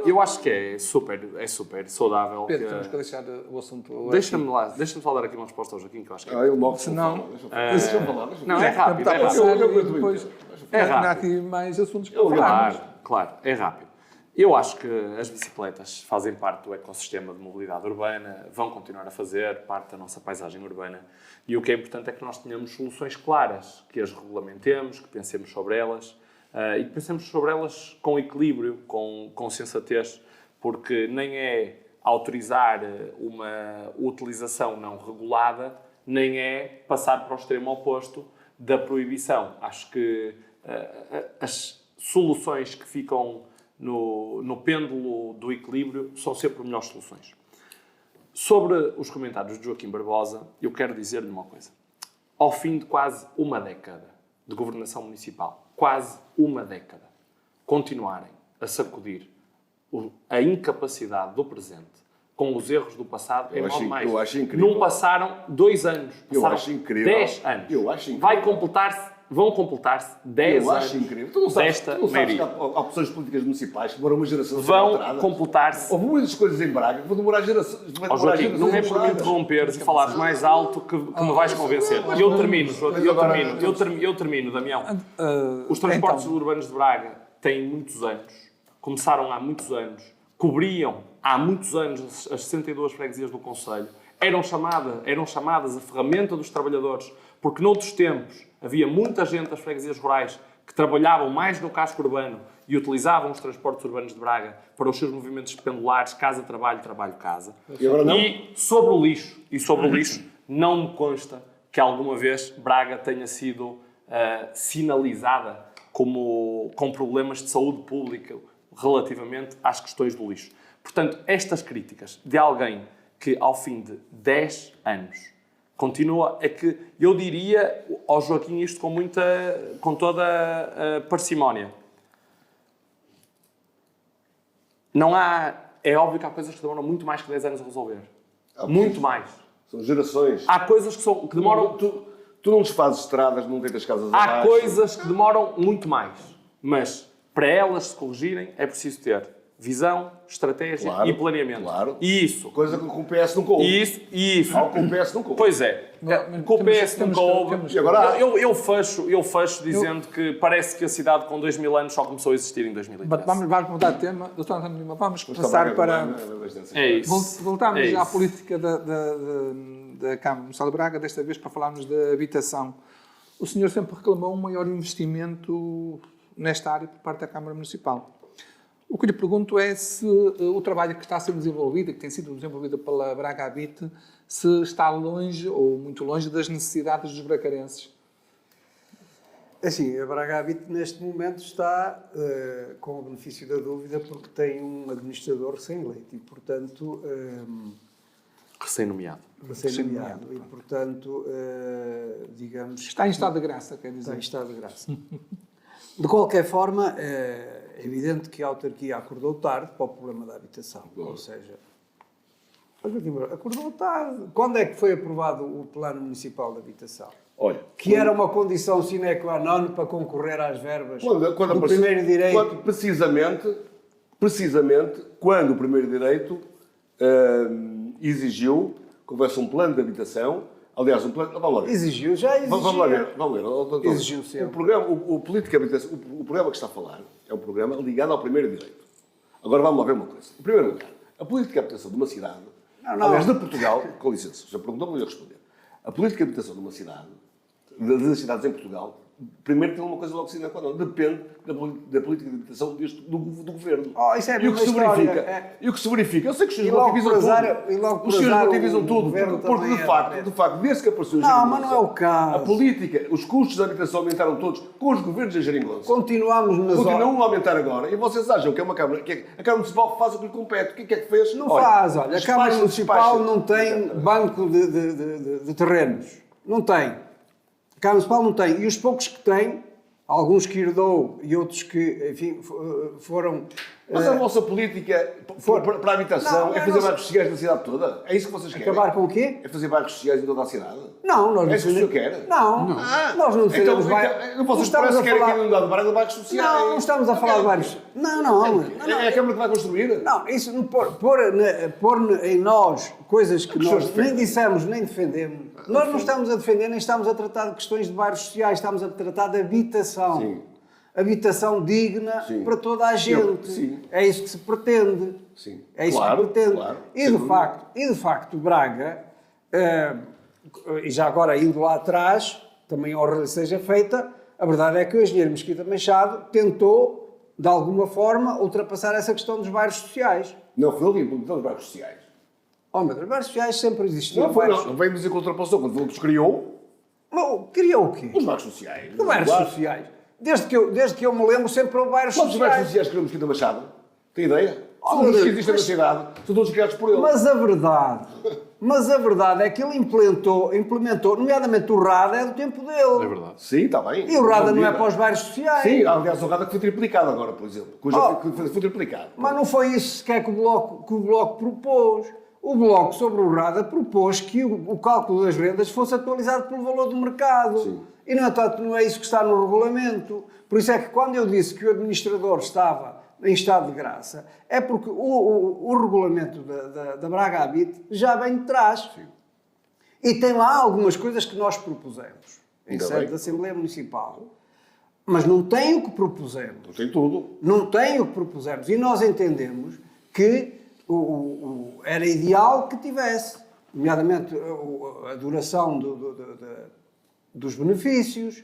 Eu acho que é super saudável. Pedro, que- temos que deixar o assunto... Deixa-me só dar aqui uma resposta ao Joaquim, que eu acho que é. Eu logo Senão- Deixa-me falar. Não, é rápido. Está a É rápido. passar Eu e depois... É Não há rápido. aqui mais assuntos para falarmos. Claro, claro, é rápido. Eu acho que as bicicletas fazem parte do ecossistema de mobilidade urbana, vão continuar a fazer parte da nossa paisagem urbana, e o que é importante é que nós tenhamos soluções claras, que as regulamentemos, que pensemos sobre elas, e que pensemos sobre elas com equilíbrio, com sensatez, porque nem é autorizar uma utilização não regulada, nem é passar para o extremo oposto da proibição. Acho que as soluções que ficam no pêndulo do equilíbrio são sempre melhores soluções. Sobre os comentários de Joaquim Barbosa, eu quero dizer-lhe uma coisa. Ao fim de quase uma década de governação municipal, quase uma década, continuarem a sacudir a incapacidade do presente com os erros do passado, é mal demais. eu acho incrível. Não passaram 2 anos. Eu Passaram acho incrível. 10 anos. Eu acho incrível. Vão completar-se 10 Eu anos acho incrível. Tu não sabes, desta tu não sabes que maioria. há opções políticas municipais que demoram uma geração a ser Vão alteradas. completar-se. Houve muitas coisas em Braga que vão demorar gerações. Ó Joaquim, não é por me interromperes e falares mais alto que me vais convencer. E eu termino, Joaquim, eu termino, Damião. Os transportes urbanos de Braga têm muitos anos, começaram há muitos anos, cobriam há muitos anos as 62 freguesias do concelho, eram chamadas a ferramenta dos trabalhadores, porque noutros tempos havia muita gente das freguesias rurais que trabalhavam mais no casco urbano e utilizavam os transportes urbanos de Braga para os seus movimentos pendulares, casa-trabalho, trabalho-casa. E agora não? E sobre o lixo, não me consta que alguma vez Braga tenha sido sinalizada com problemas de saúde pública relativamente às questões do lixo. Portanto, estas críticas de alguém que, ao fim de 10 anos, continua, é que eu diria ao Joaquim isto com toda a parcimónia. Não há... É óbvio que há coisas que demoram muito mais que 10 anos a resolver. Muito mais. São gerações. Há coisas que demoram... Tu não desfazes estradas, não tens casas Há abaixo. coisas que demoram muito mais. Mas, para elas se corrigirem, é preciso ter visão, estratégia Claro, e planeamento. claro. E isso... Coisa que com o PS nunca houve. E isso... Algo com o PS nunca houve. Pois é. Com o PS nunca houve. E agora há. Eu fecho dizendo que parece que a cidade com 2000 anos só começou a existir em 2013. Vamos mudar de tema. Doutor António Lima, vamos passar para... É isso. Voltamos É isso. à política da Câmara Municipal de Braga, desta vez para falarmos da habitação. O senhor sempre reclamou um maior investimento nesta área por parte da Câmara Municipal. O que lhe pergunto é se o trabalho que está a ser desenvolvido, que tem sido desenvolvido pela Braga Habite, se está longe ou muito longe das necessidades dos bracarenses. Assim, a Braga Habite neste momento está com o benefício da dúvida porque tem um administrador recém-eleito e, portanto, Recém-nomeado. recém-nomeado. E, portanto, digamos... Está em estado de graça, quer dizer. Está em estado de graça. De qualquer forma, é evidente que a autarquia acordou tarde para o problema da habitação. Ou seja, acordou tarde. Quando é que foi aprovado o Plano Municipal de Habitação? Olha, que era uma condição sine qua non para concorrer às verbas quando do apareceu- primeiro direito. precisamente quando o primeiro direito exigiu que houvesse um plano de habitação, aliás, um plano... Vamos lá ver. Exigiu, já exigiu. Vamos lá ver. Vamos ver. Doutor. Exigiu sempre. O programa, o Política de Habitação, o programa que está a falar é um programa ligado ao primeiro direito. Agora vamos lá ver uma coisa. Em primeiro lugar, a política de habitação de uma cidade, Não. aliás, de Portugal, com licença, já perguntou, vou-lhe responder. A política de habitação de uma cidade, das cidades em Portugal, primeiro tem uma coisa logo sine qua non, depende da política de habitação do governo. Oh, isso é a e o que se mesma história, verifica, é. e o que se verifica, eu sei que os E senhores logo relativizam por azar- tudo. e logo por Os senhores azar relativizam o tudo, governo porque também de facto, desde que apareceu a Não, geringonça, mas não é o caso. a política, os custos da habitação aumentaram todos com os governos da geringonça. Continuamos nas Continuam a aumentar agora e vocês acham que é uma Câmara, que a Câmara Municipal faz o que lhe compete. O que é que fez? Não faz, olha, a Câmara despacha, Municipal despacha. não tem banco de terrenos. Não tem. A Câmara Municipal não tem. E os poucos que tem, alguns que herdou e outros que, enfim, foram... Mas a vossa política para a habitação Não, é é fazer nossa- bairros sociais na cidade toda? É isso que vocês querem? Acabar com o quê? É fazer bairros sociais em toda a cidade? Não, nós É não isso que o senhor quer? Não, nós não defendemos Então vocês estamos parece a que querem falar- que inundar de bairros sociais. Não, não estamos a falar de vários... Não. É a Câmara que vai construir? Não, isso não pôr em nós coisas que senhores nós nem defendem? dissemos nem defendemos. Nós não estamos a defender nem estamos a tratar de questões de bairros sociais, estamos a tratar de habitação. Sim. Habitação digna Sim. para toda a gente. Sim. É isso que se pretende. Sim. É isso Claro, que pretende. claro. E, Sem de facto, Braga, e já agora indo lá atrás, também a honra lhe seja feita, a verdade é que o engenheiro Mesquita Machado tentou, de alguma forma, ultrapassar essa questão dos bairros sociais. Não, foi ali, implementou os bairros sociais. Oh, mas os bairros sociais sempre existiam. Não foi, bairros- não. Veio dizer que ultrapassou quando os criou Mas criou o quê? os bairros sociais. Que bairros sociais? Desde que eu me lembro, sempre houve bairros Quantos bairros sociais. sociais criou Mesquita Machado? Tem ideia? Oh, São os meu que Deus, existem na cidade. São todos criados por ele. Mas a verdade é que ele implementou, nomeadamente o RADA é do tempo dele. É verdade. Sim, está bem. E o RADA não é Dúvida. para os bairros sociais. Sim, aliás, o RADA que foi triplicado agora, por exemplo. Foi triplicado. Mas não foi isso sequer que o Bloco propôs. O Bloco, sobre o RADA, propôs que o cálculo das rendas fosse atualizado pelo valor do mercado. Sim. E, no entanto, não é isso que está no regulamento. Por isso é que, quando eu disse que o administrador estava em estado de graça, é porque o regulamento da Braga Habit já vem de trás. Sim. E tem lá algumas coisas que nós propusemos, em Ainda sede bem. da Assembleia Municipal. Mas não tem o que propusemos. Não tem tudo. Não tem o que propusemos. E nós entendemos que era ideal que tivesse, nomeadamente a duração dos benefícios,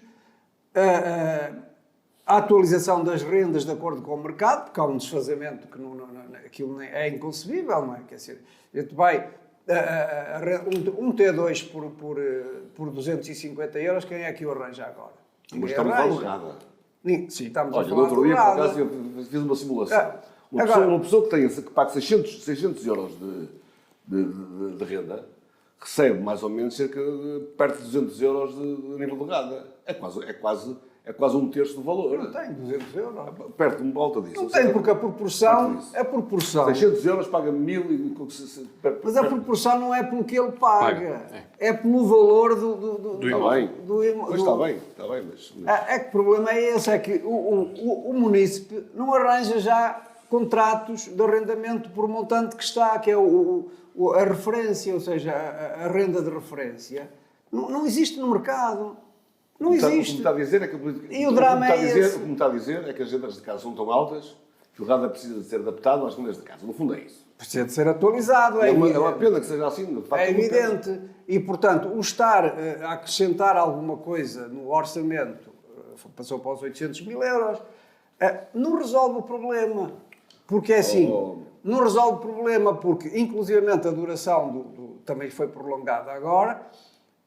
a atualização das rendas de acordo com o mercado, porque há um desfazamento que aquilo é inconcebível, não é? Quer dizer, a gente vai um T2 por 250 euros, quem é que o arranja agora? Mas Ninguém estamos a arranja. falar do RADA. Sim, estamos Olha, a no falar outro do dia, por RADA. acaso, eu fiz uma simulação. Agora- Uma pessoa que paga 600 euros de renda recebe mais ou menos cerca de perto de 200 euros de nível de RADA. É quase um terço do valor. Não tem 200 euros. Perto de volta disso. Não tem, porque a proporção Perto disso. é proporção. 600 euros paga 1000 e... Mas a proporção não é pelo que ele paga, Paga, é pelo valor do Está bem. imóvel. Pois está bem, mas... É que o problema é esse, é que o munícipe não arranja já contratos de arrendamento por montante que está, que é a referência, ou seja, a renda de referência. Não existe no mercado. Não O que existe. está a dizer é que a política... E o drama é esse. O que me está a dizer é que as rendas de casa são tão altas que o RADA precisa de ser adaptado às rendas de casa. No fundo é isso. Precisa de ser atualizado, é É uma evidente. pena que seja assim. De facto, É uma pena. evidente. E, portanto, o estar a acrescentar alguma coisa no orçamento, passou para os 800 mil euros, não resolve o problema. Porque é assim, não resolve o problema porque, inclusivamente, a duração também foi prolongada agora,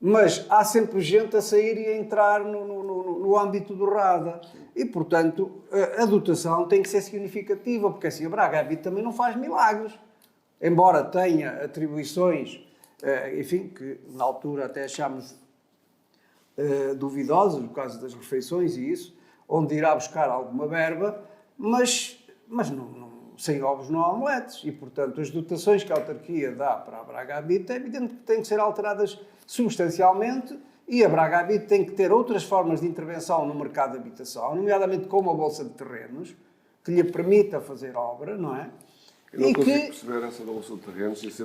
mas há sempre gente a sair e a entrar no âmbito do RADA. E, portanto, a dotação tem que ser significativa, porque assim, a Braga Habit também não faz milagres. Embora tenha atribuições, enfim, que na altura até achámos duvidosas, no caso das refeições e isso, onde irá buscar alguma verba, mas sem ovos não há omeletes. E, portanto, as dotações que a autarquia dá para a Braga Habit é evidente que têm que ser alteradas substancialmente E a Braga Habite tem que ter outras formas de intervenção no mercado de habitação, nomeadamente como a Bolsa de Terrenos, que lhe permita fazer obra, não é? Eu não E consigo que perceber essa bolsa de terrenos e ser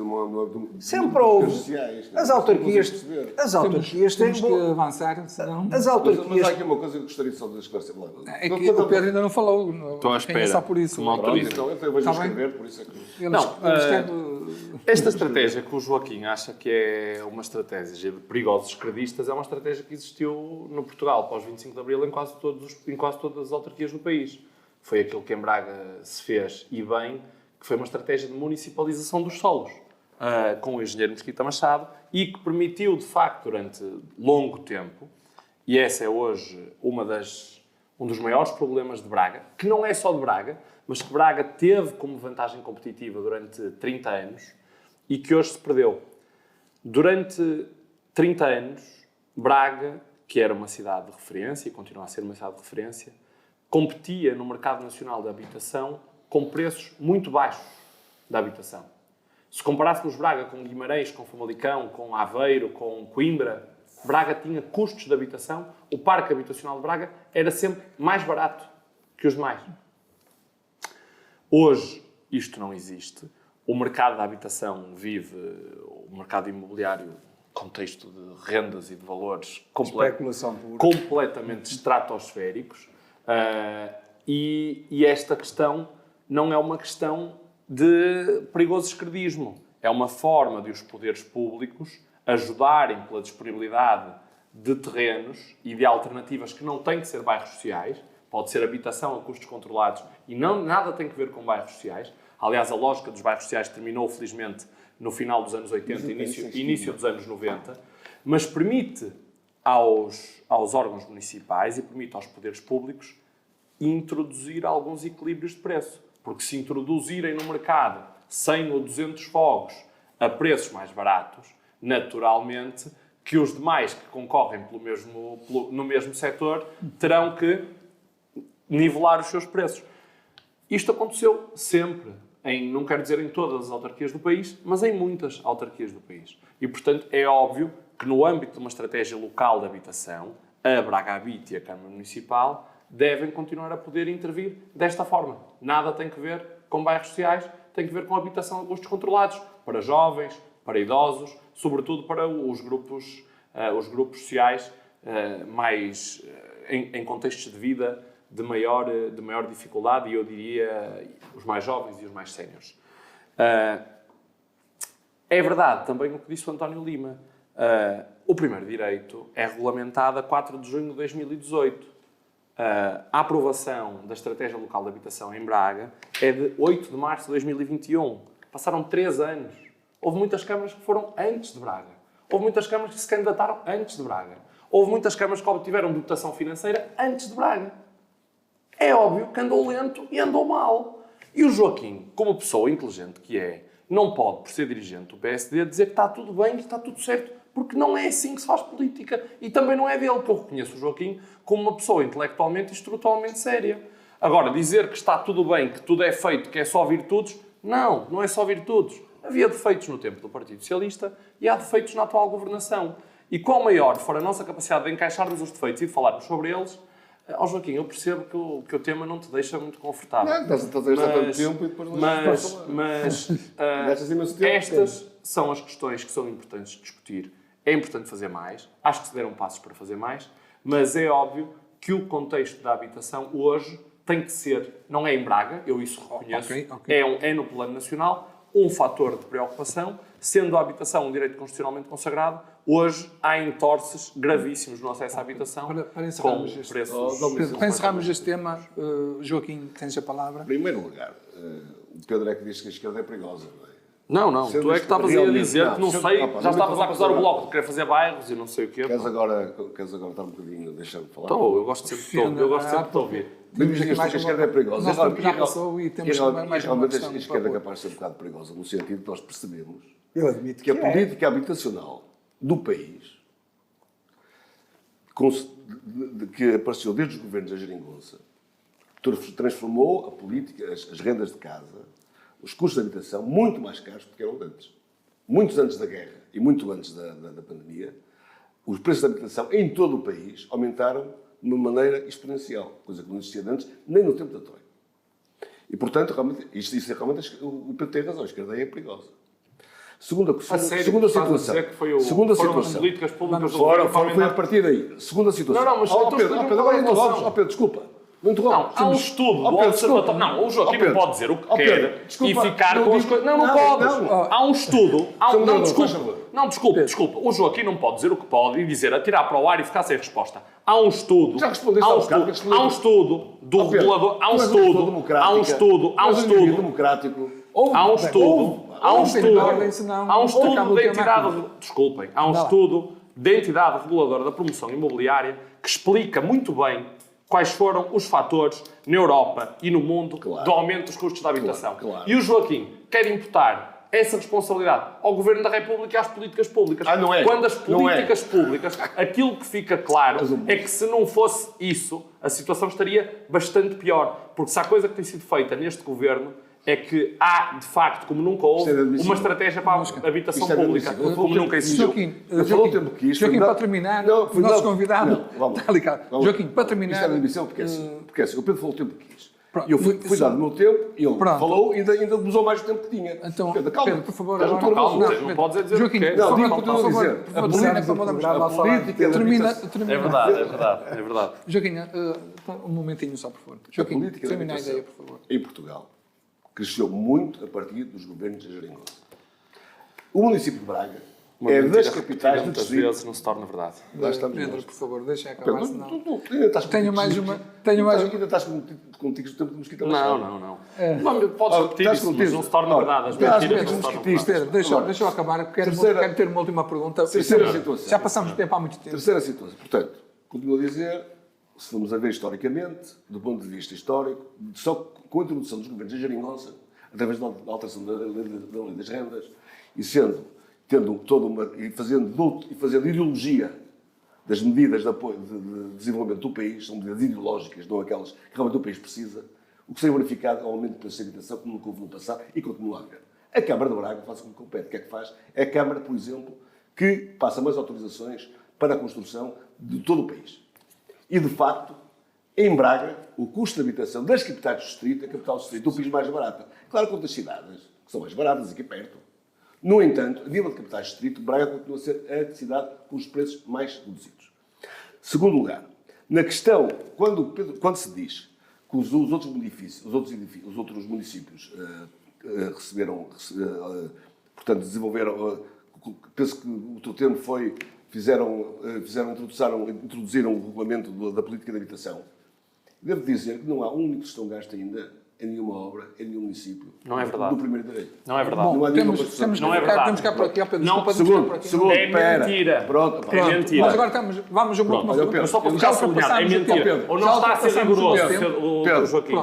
sempre houve. sociais. As autarquias têm Temos que avançar, senão... As Mas há autarquias. aqui uma coisa que eu gostaria só de esclarecer. É que o Pedro ainda não falou. Estou à espera. É só por isso. Como autoriza. Então, eu vejo Tá bem. escrever, por isso é que... Esta estratégia que o Joaquim acha que é uma estratégia de perigosos esquerdistas é uma estratégia que existiu no Portugal pós 25 de Abril em quase todas as autarquias do país. Foi aquilo que em Braga se fez, e bem, que foi uma estratégia de municipalização dos solos, com o engenheiro Mesquita Machado, e que permitiu, de facto, durante longo tempo, e essa é hoje um dos maiores problemas de Braga, que não é só de Braga, mas que Braga teve como vantagem competitiva durante 30 anos e que hoje se perdeu. Durante 30 anos, Braga, que era uma cidade de referência e continua a ser uma cidade de referência, competia no mercado nacional da habitação com preços muito baixos da habitação. Se comparássemos Braga com Guimarães, com Famalicão, com Aveiro, com Coimbra, Braga tinha custos de habitação, o parque habitacional de Braga era sempre mais barato que os demais. Hoje, isto não existe. O mercado da habitação vive, o mercado imobiliário, contexto de rendas e de valores Especulação pura. completamente estratosféricos. E esta questão não é uma questão de perigoso esquerdismo. É uma forma de os poderes públicos ajudarem pela disponibilidade de terrenos e de alternativas que não têm que ser bairros sociais. Pode ser habitação a custos controlados e nada tem que ver com bairros sociais. Aliás, a lógica dos bairros sociais terminou, felizmente, no final dos anos 80, início dos anos 90, mas permite aos órgãos municipais e permite aos poderes públicos introduzir alguns equilíbrios de preço. Porque se introduzirem no mercado 100 ou 200 fogos a preços mais baratos, naturalmente que os demais que concorrem no mesmo setor terão que nivelar os seus preços. Isto aconteceu sempre, não quero dizer em todas as autarquias do país, mas em muitas autarquias do país. E, portanto, é óbvio que no âmbito de uma estratégia local de habitação, a Braga Habite e a Câmara Municipal devem continuar a poder intervir desta forma. Nada tem que ver com bairros sociais, tem que ver com habitação a custos controlados, para jovens, para idosos, sobretudo para os grupos sociais mais em contextos de vida de maior dificuldade, e eu diria os mais jovens e os mais séniores. É verdade também o que disse o António Lima. O primeiro direito é regulamentado a 4 de junho de 2018. A aprovação da Estratégia Local de Habitação em Braga é de 8 de março de 2021. Passaram 3 anos. Houve muitas câmaras que foram antes de Braga. Houve muitas câmaras que se candidataram antes de Braga. Houve muitas câmaras que obtiveram dotação financeira antes de Braga. É óbvio que andou lento e andou mal. E o Joaquim, como pessoa inteligente que é, não pode, por ser dirigente do PSD, dizer que está tudo bem, que está tudo certo, porque não é assim que se faz política. E também não é dele, que eu reconheço o Joaquim como uma pessoa intelectualmente e estruturalmente séria. Agora, dizer que está tudo bem, que tudo é feito, que é só virtudes, não é só virtudes. Havia defeitos no tempo do Partido Socialista e há defeitos na atual governação. E qual maior for a nossa capacidade de encaixarmos os defeitos e de falarmos sobre eles, Joaquim, eu percebo que o tema não te deixa muito confortável. Não, estás a estar tanto tempo e depois não estas são as questões que são importantes de discutir. É importante fazer mais. Acho que se deram passos para fazer mais. Mas é óbvio que o contexto da habitação hoje tem que ser, não é em Braga, eu isso reconheço, é no plano nacional, um fator de preocupação, sendo a habitação um direito constitucionalmente consagrado. Hoje há entorces gravíssimos no acesso à habitação Para encerrarmos com este, preços... Pedro, para encerrarmos este tema, Joaquim, tens a palavra. Em primeiro lugar, o Pedro é que diz que a esquerda é perigosa, não é? Não, tu é que estavas aí a dizer que não sei, já estavas a acusar o Bloco Bloco de querer fazer bairros e não sei o quê. Queres agora estar um bocadinho, deixar-me falar? Então, eu gosto sempre de ouvir. Mas diz que a esquerda é perigosa. Nós já passou e temos mais uma realmente questão. a esquerda é capaz de ser um bocado perigosa, no sentido de nós percebemos Eu admito que a política habitacional do país, que apareceu desde os governos da Geringonça, transformou a política, as rendas de casa, os custos de habitação, muito mais caros do que eram antes. Muitos antes da guerra e muito antes da pandemia, os preços da habitação em todo o país aumentaram de uma maneira exponencial, coisa que não existia antes, nem no tempo da Troika. E, portanto, realmente, realmente o Pedro tem razão, a esquerda é perigosa. Segunda situação. Foram políticas públicas do governo foi a partir daí. Segunda situação. Não, mas Pedro, agora interrompes. Pedro, desculpa. Não interrompes. Não, há um estudo do Observatório. Não, o Joaquim não pode dizer o que quer e ficar com as coisas. Não podes. Há um estudo. Não, desculpa. O Joaquim não pode dizer o que pode e dizer, atirar para o ar e ficar sem resposta. Há um estudo. Já respondeste ao bocado. Há um estudo do regulador. Há um estudo. Há um estudo democrático. Há um estudo da entidade. Desculpem. Há um estudo da entidade reguladora da promoção imobiliária que explica muito bem quais foram os fatores na Europa e no mundo do aumento dos custos da habitação. E o Joaquim quer imputar essa responsabilidade ao Governo da República e às políticas públicas. Não é. Quando as políticas públicas, aquilo que fica claro é que se não fosse isso, a situação estaria bastante pior. Porque se há coisa que tem sido feita neste Governo é que há, de facto, como nunca houve, uma estratégia para a habitação pública, como nunca existiu. Joaquim, para terminar, o nosso convidado está ligado. Joaquim, para terminar... Isto é admissão, porque assim, o Pedro falou o tempo que quis. E eu fui dar o meu tempo, e ele falou e ainda usou mais o tempo que tinha. Então, Pedro, calma. Pedro, por favor, não podes dizer Joaquim, o que é. Não, continua a dizer. A política termina. É verdade. Joaquim, um momentinho só, por favor. Joaquim, termina a ideia, por favor. Em Portugal, cresceu muito a partir dos governos de Jeringonça. O município de Braga é das capitais do muitas distrito. vezes não se torna verdade. Pedro, por favor, deixa acabar, senão... Tenho mais uma... Ainda estás contigo o tempo de mosquita. Não. Podes repetir isso, mas não se torna verdade. As mentiras não se tornam verdade. Pedro, deixa eu acabar, porque quero ter uma última pergunta. Terceira situação. Já passamos o tempo há muito tempo. Terceira situação. Portanto, continuo a dizer, se formos a ver historicamente, do ponto de vista histórico, só com a introdução dos governos de Jeringonça, através da alteração da lei das rendas, e fazendo ideologia das medidas de apoio de desenvolvimento do país, são medidas ideológicas, não aquelas que realmente o país precisa, o que se tem verificado é um aumento de preços de habitação, como nunca houve no passado, e continua a haver. A Câmara de Braga faz como compete. O que é que faz? É a Câmara, por exemplo, que passa mais autorizações para a construção de todo o país. E, de facto, em Braga, o custo de habitação das capitais do distrito, a capital do distrito, o país mais barata. Claro que outras cidades, que são mais baratas aqui perto. No entanto, a nível de capitais do distrito, Braga continua a ser a cidade com os preços mais reduzidos. Segundo lugar, na questão, quando se diz que os outros municípios portanto, desenvolveram, penso que o teu termo foi, introduziram o regulamento da política de habitação. Devo dizer que não há um único tostão gasto ainda em nenhuma obra, em nenhum município. Não é verdade. Do primeiro direito. Não é verdade. Bom, temos cá por aqui, Pedro. Segundo, é mentira. Pronto. É mentira. Mas agora vamos a uma última pergunta. Mas só para ficar sublinhado, é mentira. Ou não está a ser rigoroso o Joaquim.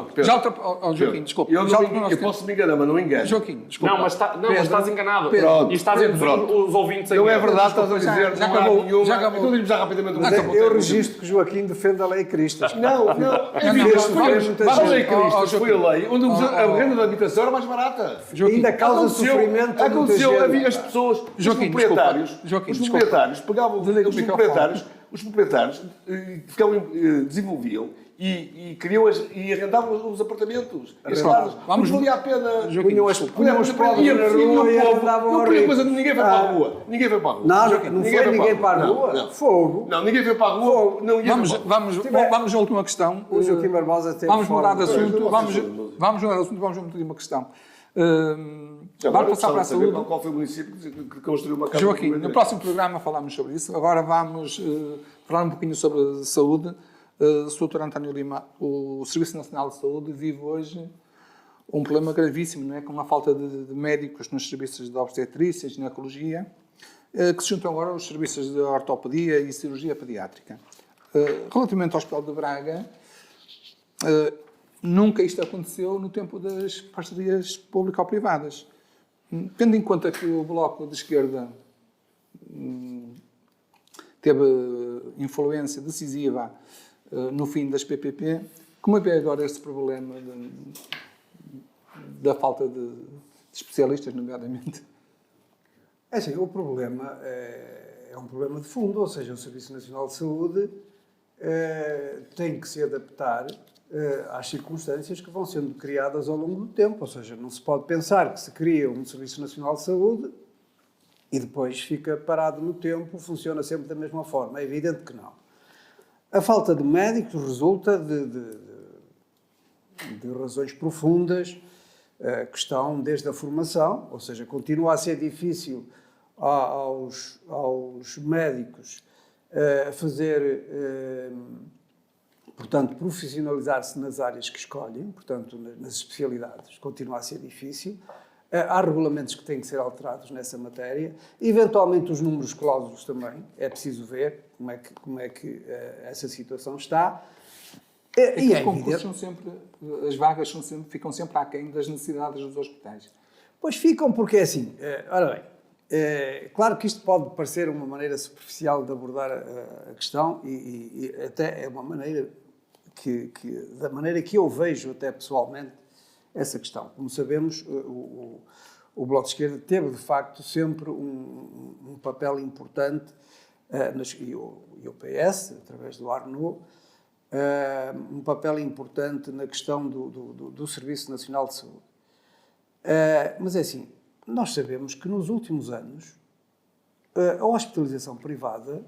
Joaquim, desculpa. Eu posso me enganar, mas não engano. Joaquim, desculpa. Não, mas estás enganado. Pronto. E estás a induzir os ouvintes a Não é engano. verdade, estás a dizer, Já não há acabou, nenhuma. já acabou. Então digo já rapidamente o Eu registro que Joaquim defende a lei Cristas. Não, Foi a lei Cristas foi a lei onde a renda da habitação era mais barata. Ainda causa sofrimento a muita gente. Havia as pessoas, os proprietários pegavam os proprietários desenvolviam e arrendavam os apartamentos. Não valia a pena. Punham as pedras na rua e arrendavam não queria coisa, ninguém foi para a rua. Ninguém foi para a rua. Não foi ninguém para a rua. Fogo. Não, ninguém foi para a rua. Vamos à última questão. O Joaquim Barbosa tem Vamos mudar de assunto. Vamos mudar de assunto. Vamos a uma questão. Vamos passar para a saúde. Qual foi o município que construiu uma casa? Joaquim, no próximo programa falamos sobre isso. Agora vamos falar um pouquinho sobre saúde. Sr. Dr. António Lima, o Serviço Nacional de Saúde vive hoje um problema gravíssimo, não é? Com a falta de médicos nos serviços de obstetrícia e ginecologia, que se juntam agora aos serviços de ortopedia e cirurgia pediátrica. Relativamente ao Hospital de Braga, nunca isto aconteceu no tempo das parcerias público-privadas. Tendo em conta que o Bloco de Esquerda teve influência decisiva no fim das PPP, como é que é agora esse problema da falta de especialistas, nomeadamente? É assim, o problema é um problema de fundo, ou seja, o Serviço Nacional de Saúde tem que se adaptar às circunstâncias que vão sendo criadas ao longo do tempo. Ou seja, não se pode pensar que se cria um Serviço Nacional de Saúde e depois fica parado no tempo, funciona sempre da mesma forma. É evidente que não. A falta de médicos resulta de razões profundas que estão desde a formação, ou seja, continua a ser difícil aos médicos fazer, portanto, profissionalizar-se nas áreas que escolhem, portanto, nas especialidades, continua a ser difícil. Há regulamentos que têm que ser alterados nessa matéria. Eventualmente, os números clausos também. É preciso ver como é que essa situação está. E os concursos são sempre, as vagas ficam sempre aquém das necessidades dos hospitais. Pois ficam, porque é assim, ora bem, claro que isto pode parecer uma maneira superficial de abordar a questão e até é uma maneira da maneira que eu vejo até pessoalmente essa questão. Como sabemos, o Bloco de Esquerda teve, de facto, sempre um papel importante, e o PS, através do Arnaud, um papel importante na questão do Serviço Nacional de Saúde. Mas é assim, nós sabemos que nos últimos anos a hospitalização privada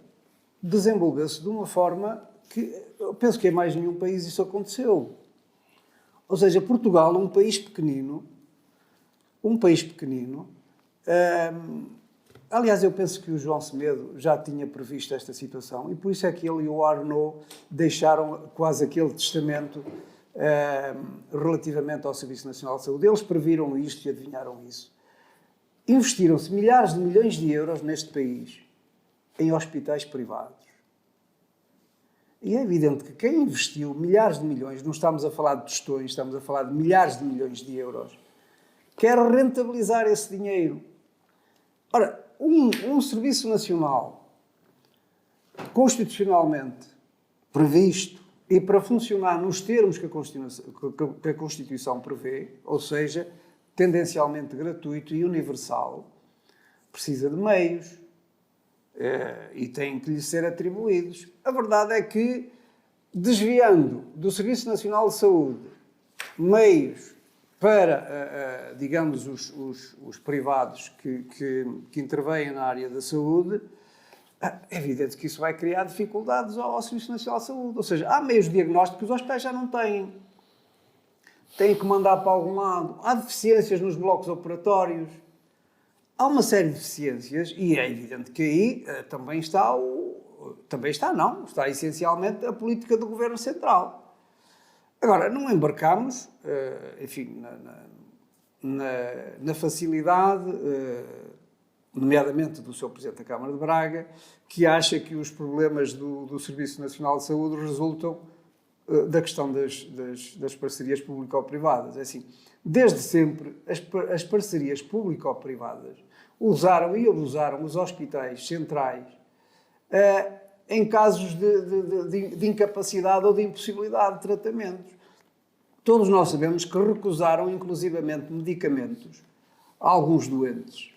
desenvolveu-se de uma forma que eu penso que em mais nenhum país isso aconteceu. Ou seja, Portugal, um país pequenino, aliás, eu penso que o João Semedo já tinha previsto esta situação e por isso é que ele e o Arnaud deixaram quase aquele testamento relativamente ao Serviço Nacional de Saúde. Eles previram isto e adivinharam isso. Investiram-se milhares de milhões de euros neste país em hospitais privados. E é evidente que quem investiu milhares de milhões, não estamos a falar de tostões, estamos a falar de milhares de milhões de euros, quer rentabilizar esse dinheiro. Ora, um Serviço Nacional constitucionalmente previsto e para funcionar nos termos que a Constituição prevê, ou seja, tendencialmente gratuito e universal, precisa de meios e têm que lhe ser atribuídos. A verdade é que, desviando do Serviço Nacional de Saúde meios para, digamos, os privados que intervêm na área da saúde, é evidente que isso vai criar dificuldades ao Serviço Nacional de Saúde. Ou seja, há meios de diagnóstico que os hospitais já não têm. Têm que mandar para algum lado. Há deficiências nos blocos operatórios. Há uma série de deficiências e é evidente que aí está essencialmente a política do Governo Central. Agora, não embarcamos, enfim, na facilidade, nomeadamente do Sr. Presidente da Câmara de Braga, que acha que os problemas do Serviço Nacional de Saúde resultam da questão das parcerias público-privadas. É assim, desde sempre, as parcerias público-privadas usaram e abusaram os hospitais centrais em casos de incapacidade ou de impossibilidade de tratamentos. Todos nós sabemos que recusaram, inclusivamente, medicamentos a alguns doentes,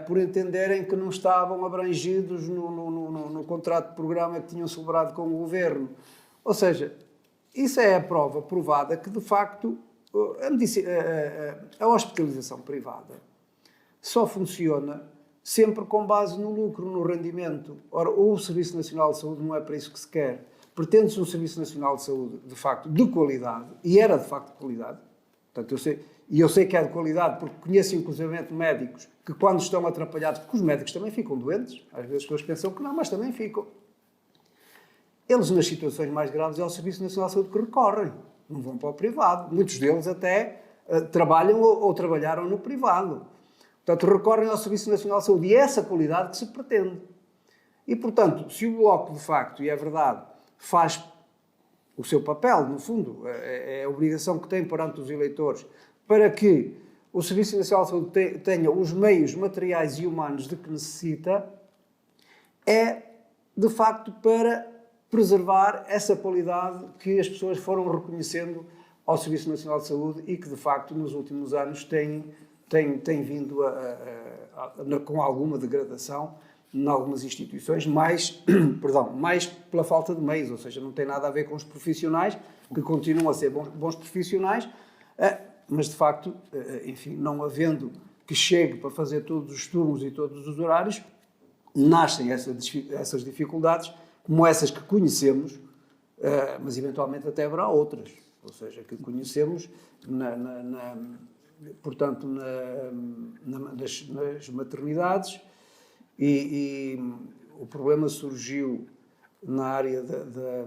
por entenderem que não estavam abrangidos no contrato de programa que tinham celebrado com o Governo. Ou seja, isso é a prova provada que, de facto, a hospitalização privada só funciona sempre com base no lucro, no rendimento. Ora, o Serviço Nacional de Saúde não é para isso que se quer. Pretende-se um Serviço Nacional de Saúde, de facto, de qualidade, e era de facto de qualidade. Portanto, eu sei que é de qualidade, porque conheço inclusivamente médicos que, quando estão atrapalhados, porque os médicos também ficam doentes, às vezes as pessoas pensam que não, mas também ficam. Eles, nas situações mais graves, é ao Serviço Nacional de Saúde que recorrem, não vão para o privado. Muitos deles até trabalham ou trabalharam no privado. Portanto, recorrem ao Serviço Nacional de Saúde e é essa qualidade que se pretende. E, portanto, se o Bloco, de facto, e é verdade, faz o seu papel, no fundo, é a obrigação que tem perante os eleitores, para que o Serviço Nacional de Saúde tenha os meios materiais e humanos de que necessita, é, de facto, para preservar essa qualidade que as pessoas foram reconhecendo ao Serviço Nacional de Saúde e que, de facto, nos últimos anos tem tem vindo com alguma degradação em algumas instituições, mais pela falta de meios, ou seja, não tem nada a ver com os profissionais, que continuam a ser bons profissionais, mas de facto, enfim, não havendo que chegue para fazer todos os turnos e todos os horários, nascem essas dificuldades, como essas que conhecemos, mas eventualmente até haverá outras, ou seja, que conhecemos, portanto, nas maternidades, e o problema surgiu na área da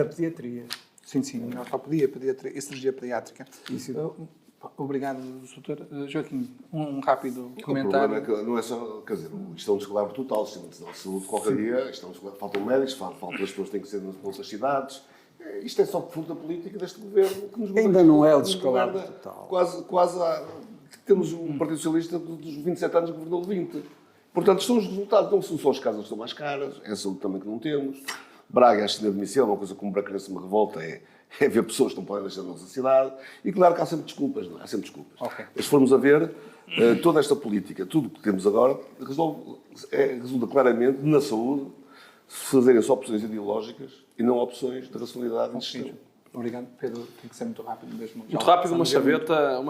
pediatria. Sim, na ortopedia, pediatria e cirurgia pediátrica. Obrigado, doutor. Joaquim, um rápido comentário. O problema é que não é só, quer dizer, isto é um descalabro total, o Sistema Nacional de Saúde, qualquer dia, faltam médicos, faltam as pessoas que têm que ser nas nossas cidades. Isto é só fruto da política deste governo que nos governa. Ainda não é o descalabro total. Quase temos um Partido Socialista dos 27 anos que governou de 20. Portanto, são os resultados, não são só as casas que estão mais caras, é a saúde também que não temos. Braga, a assistência de domicílio, uma coisa que como bracarense me revolta é ver pessoas que não podem deixar da nossa cidade. E claro que há sempre desculpas, não é? Há sempre desculpas. Okay. Mas se formos a ver, toda esta política, tudo o que temos agora, resulta claramente na saúde fazerem só opções ideológicas e não opções de racionalidade e de sistema. Obrigado, Pedro. Tem que ser muito rápido mesmo. Muito rápido, uma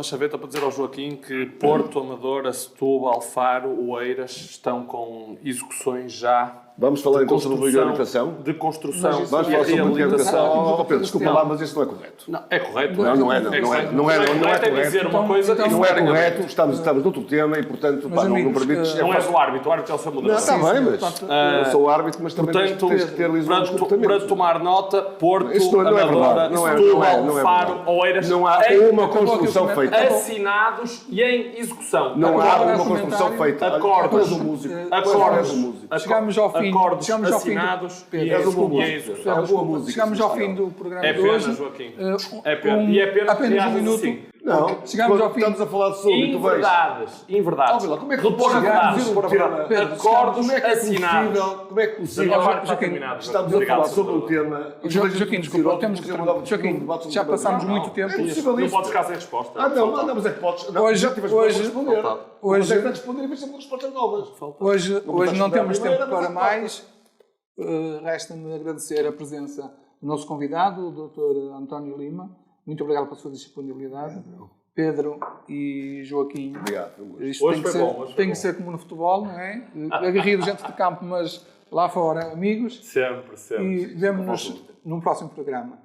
chaveta para dizer ao Joaquim que Porto, Amadora, Setúbal, Faro, Oeiras estão com execuções já. Vamos falar então sobre a reabilitação? De construção Vamos falar sobre a reabilitação. Pedro, desculpa lá, mas isso não é correto. Não, é correto. Não é correto. Dizer uma coisa não é correto. Estamos noutro tema e, portanto, não permites... Não és o árbitro é o seu moderador. Está bem, mas eu sou o árbitro, mas também tens que ter lições de comportamento. Para tomar nota, Porto, Amadora, Setúbal, Faro, Oeiras... Não há uma construção feita. Assinados e em execução. Não há uma construção feita. Acordos. Chegamos ao fim. Acordos Chegamos ao fim assinados do... e És uma em música. execução. É uma boa música. Chegamos ao fim do programa É de pena, hoje. Joaquim. É pena. E é pena apenas um minuto. assim. Não, Chegamos ao fim. Estamos a falar de saúde e tu vais... Inverdades. Como é que Repor chegamos verdades. a um tema? Acordos assinados. Como é que Da possível? minha parte está terminado. Estamos a falar sobre um tema... Joaquim, desculpa, temos que... Joaquim, já passámos muito tempo. É possível Não isto. podes ficar sem resposta. Não, mas é que podes... Hoje- já tiveste para hoje- responder. hoje- Mas é que responder e vais sempre respostas novas. Hoje não temos tempo para mas mais. Resta-me agradecer a presença do nosso convidado, o Dr. António Lima. Muito obrigado pela sua disponibilidade. Pedro e Joaquim. Obrigado. Isto Hoje tem que foi ser, bom, hoje foi tem bom. que ser como no futebol, não é? Aguerridos dentro de campo, mas lá fora, amigos. Sempre. E vemo-nos num próximo programa.